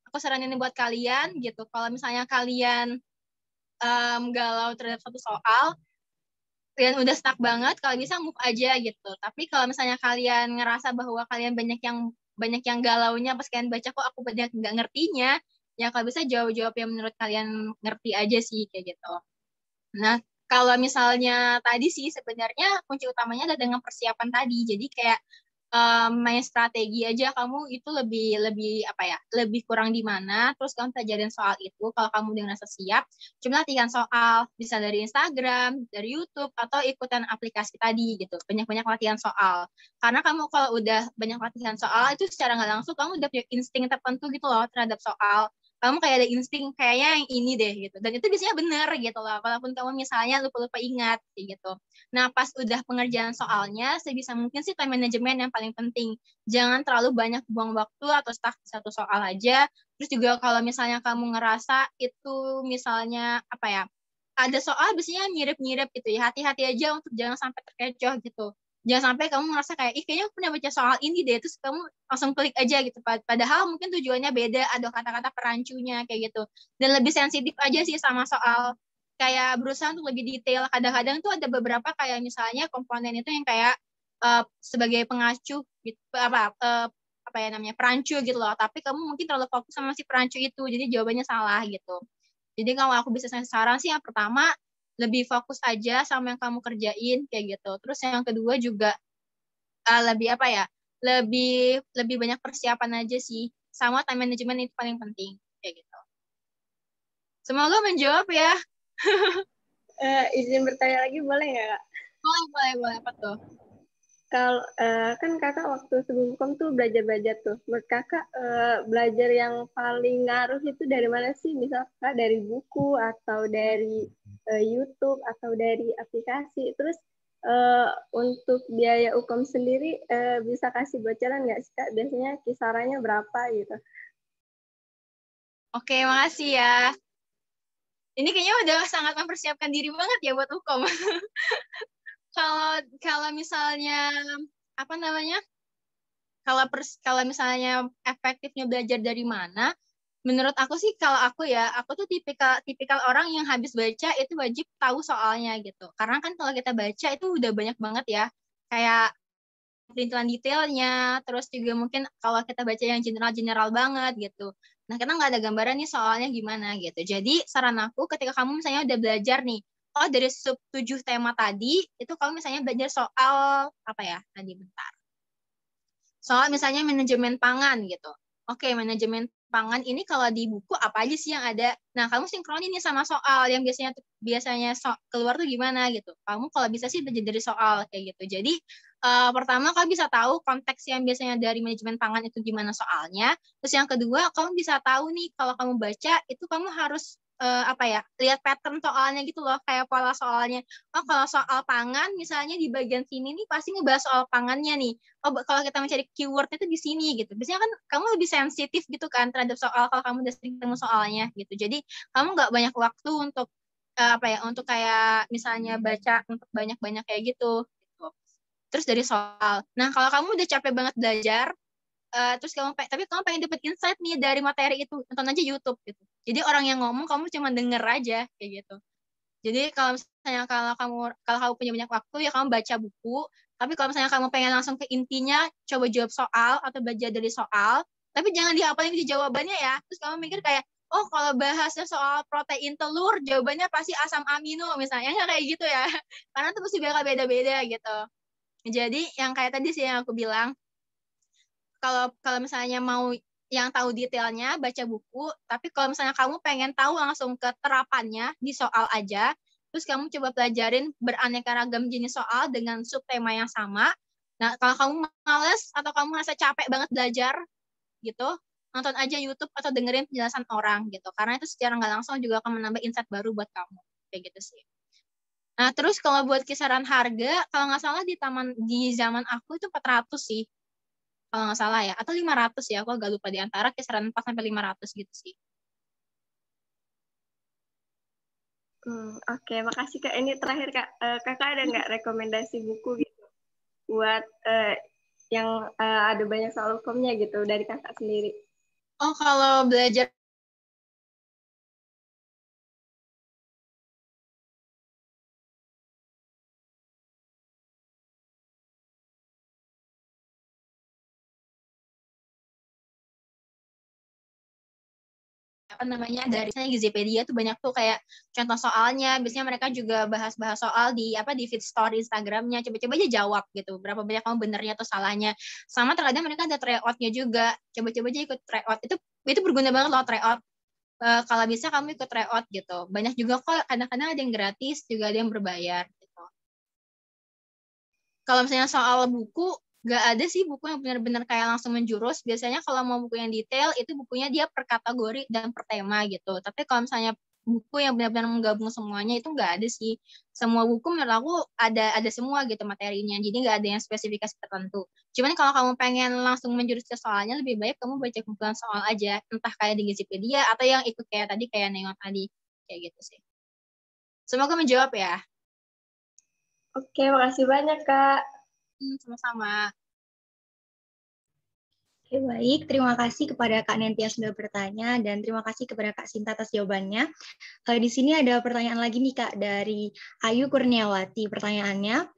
K: aku saranin buat kalian gitu. Kalau misalnya kalian galau terhadap satu soal, kalian udah stuck banget, kalau bisa move aja gitu. Tapi kalau misalnya kalian ngerasa bahwa kalian banyak yang galaunya pas kalian baca kok aku banyak nggak ngertinya, ya kalau bisa jawab-jawab yang menurut kalian ngerti aja sih kayak gitu. Nah, kalau misalnya tadi sih sebenarnya kunci utamanya adalah dengan persiapan tadi. Jadi kayak main strategi aja, kamu itu lebih apa ya, lebih kurang di mana, terus kamu pelajarin soal itu. Kalau kamu udah ngerasa siap, cuma latihan soal, bisa dari Instagram, dari YouTube, atau ikutan aplikasi tadi gitu. Banyak-banyak latihan soal. Karena kamu kalau udah banyak latihan soal, itu secara nggak langsung kamu udah punya insting tertentu gitu loh terhadap soal. Kamu kayak ada insting kayaknya yang ini deh gitu, dan itu biasanya benar gitu loh, walaupun kamu misalnya lupa-lupa ingat gitu. Nah pas udah pengerjaan soalnya, sebisa mungkin sih time management yang paling penting. Jangan terlalu banyak buang waktu atau stuck di satu soal aja. Terus juga kalau misalnya kamu ngerasa itu misalnya apa ya, ada soal biasanya mirip-mirip gitu ya, hati-hati aja untuk jangan sampai terkecoh gitu. Jangan sampai kamu ngerasa kayak, ih kayaknya aku pernah baca soal ini deh, terus kamu langsung klik aja gitu. Padahal mungkin tujuannya beda, ada kata-kata perancunya kayak gitu. Dan lebih sensitif aja sih sama soal, kayak berusaha untuk lebih detail. Kadang-kadang tuh ada beberapa kayak misalnya komponen itu yang kayak sebagai pengacu gitu, apa ya namanya, perancu gitu loh. Tapi kamu mungkin terlalu fokus sama si perancu itu, jadi jawabannya salah gitu. Jadi kalau aku bisa saran sih yang pertama, lebih fokus aja sama yang kamu kerjain kayak gitu. Terus yang kedua juga lebih apa ya? Lebih banyak persiapan aja sih. Sama time management itu paling penting kayak gitu. Semoga menjawab ya.
L: Izin bertanya lagi boleh nggak Kak?
K: Boleh. Apa tuh?
L: Kalau kan kakak waktu sebelum kom tuh belajar tuh. Menurut kakak belajar yang paling ngaruh itu dari mana sih? Misalkan dari buku atau dari YouTube atau dari aplikasi. Terus untuk biaya ukom sendiri bisa kasih bocoran nggak sih Kak? Biasanya kisarannya berapa gitu?
K: Oke, makasih ya. Ini kayaknya udah sangat mempersiapkan diri banget ya buat hukum. Kalau misalnya apa namanya? Kalau misalnya efektifnya belajar dari mana? Menurut aku sih, kalau aku tuh tipikal orang yang habis baca itu wajib tahu soalnya gitu. Karena kan kalau kita baca itu udah banyak banget ya, kayak perintilan detailnya, terus juga mungkin kalau kita baca yang general banget gitu. Nah, kita nggak ada gambaran nih soalnya gimana gitu. Jadi, saran aku ketika kamu misalnya udah belajar nih, dari sub 7 tema tadi, itu kamu misalnya belajar soal, apa ya, tadi bentar. Soal misalnya manajemen pangan gitu. Oke, manajemen pangan ini kalau di buku apa aja sih yang ada? Nah, kamu sinkronin nih sama soal yang biasanya keluar tuh gimana gitu. Kamu kalau bisa sih belajar dari soal kayak gitu. Jadi pertama kamu bisa tahu konteks yang biasanya dari manajemen pangan itu gimana soalnya. Terus yang kedua, kamu bisa tahu nih kalau kamu baca itu kamu harus lihat pattern soalnya gitu loh, kayak pola soalnya. Oh, kalau soal pangan misalnya di bagian sini nih pasti ngebahas soal pangannya nih. Oh, kalau kita mencari keywordnya itu di sini gitu. Biasanya kan kamu lebih sensitif gitu kan terhadap soal kalau kamu udah sering ketemu soalnya gitu. Jadi kamu nggak banyak waktu untuk untuk kayak misalnya baca untuk banyak-banyak kayak gitu. Terus dari soal. Nah, kalau kamu udah capek banget belajar, terus tapi kamu pengen dapet insight nih dari materi itu, nonton aja YouTube gitu. Jadi orang yang ngomong kamu cuma denger aja kayak gitu. Jadi kalau misalnya kalau kamu punya banyak waktu ya kamu baca buku. Tapi kalau misalnya kamu pengen langsung ke intinya, coba jawab soal atau belajar dari soal. Tapi jangan dihafalin di jawabannya ya. Terus kamu mikir kayak, oh kalau bahasnya soal protein telur, jawabannya pasti asam amino misalnya, kayak gitu ya. Karena itu pasti bakal beda-beda gitu. Jadi yang kayak tadi sih yang aku bilang, kalau misalnya mau yang tahu detailnya baca buku, tapi kalau misalnya kamu pengen tahu langsung ke terapannya di soal aja, terus kamu coba pelajarin beraneka ragam jenis soal dengan subtema yang sama. Nah, kalau kamu males atau kamu merasa capek banget belajar gitu, nonton aja YouTube atau dengerin penjelasan orang gitu. Karena itu secara nggak langsung juga akan menambah insight baru buat kamu. Kayak gitu sih. Nah, terus kalau buat kisaran harga, kalau nggak salah di zaman aku itu 400 sih. Kalau nggak salah ya, atau 500 ya, aku agak lupa, di antara kisaran 4-500 gitu sih.
L: Oke, makasih Kak. Ini terakhir Kak, Kakak ada nggak rekomendasi buku gitu buat yang ada banyak soal hukumnya gitu dari Kakak sendiri?
K: Oh, kalau belajar dari Gizipedia tuh banyak tuh kayak contoh soalnya. Biasanya mereka juga bahas-bahas soal di feed story Instagramnya. Coba-coba aja jawab gitu, berapa banyak kamu benernya atau salahnya. Sama terkadang mereka ada tryout-nya juga. Coba-coba aja ikut tryout. Itu berguna banget loh tryout. Kalau bisa kamu ikut tryout gitu. Banyak juga kok, kadang-kadang ada yang gratis, juga ada yang berbayar gitu. Kalau misalnya soal buku, nggak ada sih buku yang benar-benar kayak langsung menjurus. Biasanya kalau mau buku yang detail, itu bukunya dia per kategori dan per tema gitu. Tapi kalau misalnya buku yang benar-benar menggabung semuanya, itu nggak ada sih. Semua buku menurut aku ada semua gitu materinya. Jadi nggak ada yang spesifikasi tertentu. Cuman kalau kamu pengen langsung menjurus ke soalnya, lebih baik kamu baca kumpulan soal aja. Entah kayak di Gizipedia, atau yang ikut kayak tadi, kayak Nengok tadi. Kayak gitu sih. Semoga menjawab ya.
L: Oke, makasih banyak Kak.
K: Sama-sama.
I: Oke, baik. Terima kasih kepada Kak Nenty yang sudah bertanya, dan terima kasih kepada Kak Sinta atas jawabannya. Di sini ada pertanyaan lagi nih Kak, dari Ayu Kurniawati. Pertanyaannya,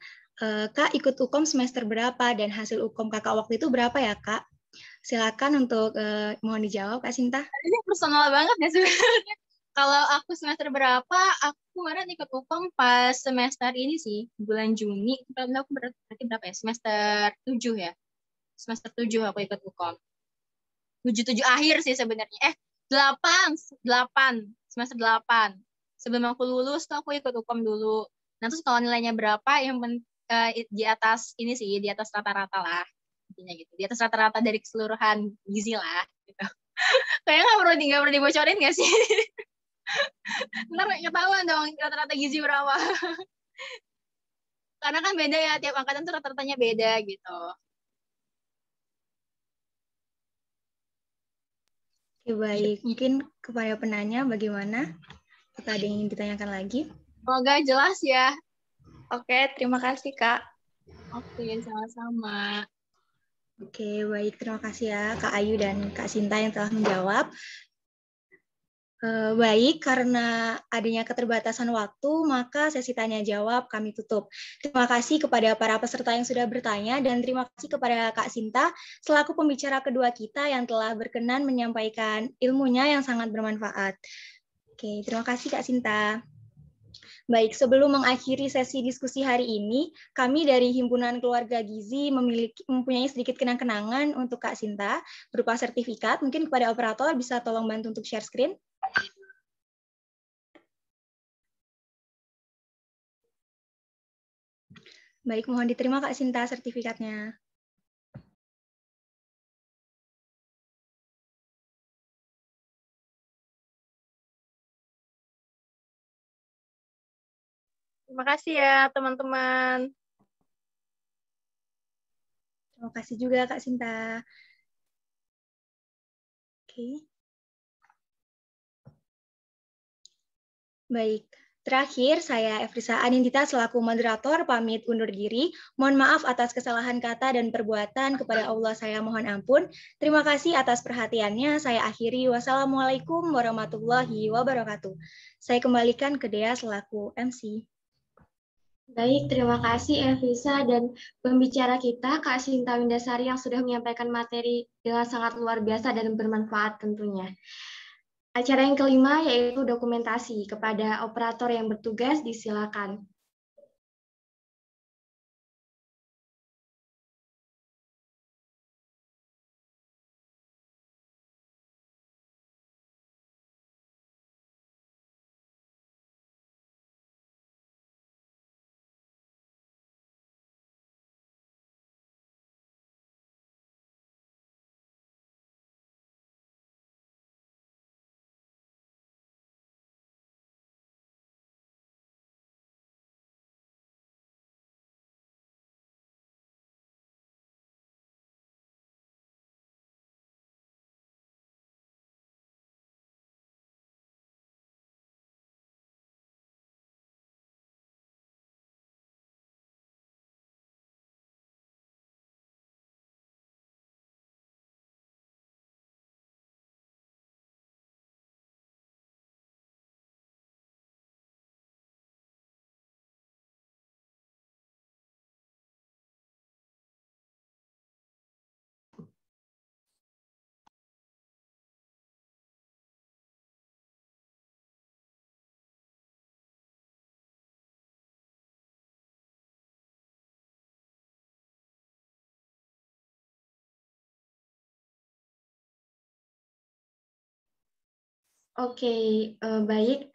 I: Kak ikut UKOM semester berapa dan hasil UKOM Kakak waktu itu berapa ya Kak? Silakan untuk mohon dijawab Kak Sinta.
K: Ini personal banget ya sebenarnya. Kalau aku semester berapa, aku kemarin ikut UKOM pas semester ini sih, bulan Juni. Aku berarti berapa ya? Semester 7 ya. Semester 7 aku ikut UKOM. 7 akhir sih sebenarnya. 8 semester 8. Sebelum aku lulus tuh aku ikut UKOM dulu. Nah, terus kalau nilainya berapa, yang di atas ini sih, di atas rata-rata lah. Intinya gitu. Di atas rata-rata dari keseluruhan gizi lah gitu. Kayaknya nggak perlu dibocorin nggak sih? Ntar ketahuan dong rata-rata gizi berapa. Karena kan beda ya, tiap angkatan tuh rata-ratanya beda gitu.
I: Oke, baik. Mungkin kepada penanya bagaimana? Apakah ada yang ingin ditanyakan lagi?
K: Semoga jelas ya.
F: Oke, terima kasih, Kak.
K: Oke, sama-sama.
I: Oke, baik. Terima kasih ya Kak Ayu dan Kak Sinta yang telah menjawab. Baik, karena adanya keterbatasan waktu, maka sesi tanya jawab kami tutup. Terima kasih kepada para peserta yang sudah bertanya, dan terima kasih kepada Kak Sinta, selaku pembicara kedua kita yang telah berkenan menyampaikan ilmunya yang sangat bermanfaat. Oke, terima kasih Kak Sinta. Baik, sebelum mengakhiri sesi diskusi hari ini, kami dari Himpunan Keluarga Gizi mempunyai sedikit kenang-kenangan untuk Kak Sinta, berupa sertifikat. Mungkin kepada operator bisa tolong bantu untuk share screen. Baik, mohon diterima Kak Sinta sertifikatnya.
K: Terima kasih ya teman-teman.
I: Terima kasih juga Kak Sinta. Oke. Baik. Terakhir, saya Efrisa Anindita selaku moderator pamit undur diri. Mohon maaf atas kesalahan kata dan perbuatan, kepada Allah saya mohon ampun. Terima kasih atas perhatiannya. Saya akhiri. Wassalamualaikum warahmatullahi wabarakatuh. Saya kembalikan ke Dea selaku MC.
A: Baik, terima kasih Efrisa dan pembicara kita Kak Sinta Windasari yang sudah menyampaikan materi dengan sangat luar biasa dan bermanfaat tentunya. Acara yang kelima yaitu dokumentasi. Kepada operator yang bertugas disilakan. Oke, baik.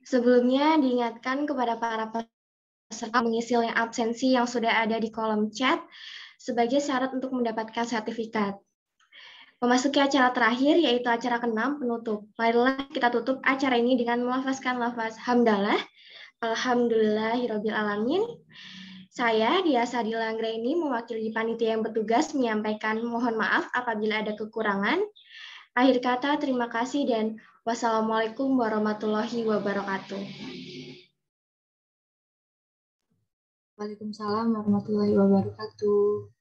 A: Sebelumnya diingatkan kepada para peserta mengisi link absensi yang sudah ada di kolom chat sebagai syarat untuk mendapatkan sertifikat. Memasuki acara terakhir yaitu acara ke-6 penutup. Marilah kita tutup acara ini dengan melafazkan lafaz hamdalah. Alhamdulillahirabbil alamin. Saya Dia Sadila Anggraini mewakili panitia yang bertugas menyampaikan mohon maaf apabila ada kekurangan. Akhir kata terima kasih dan wassalamualaikum warahmatullahi wabarakatuh.
M: Waalaikumsalam warahmatullahi wabarakatuh.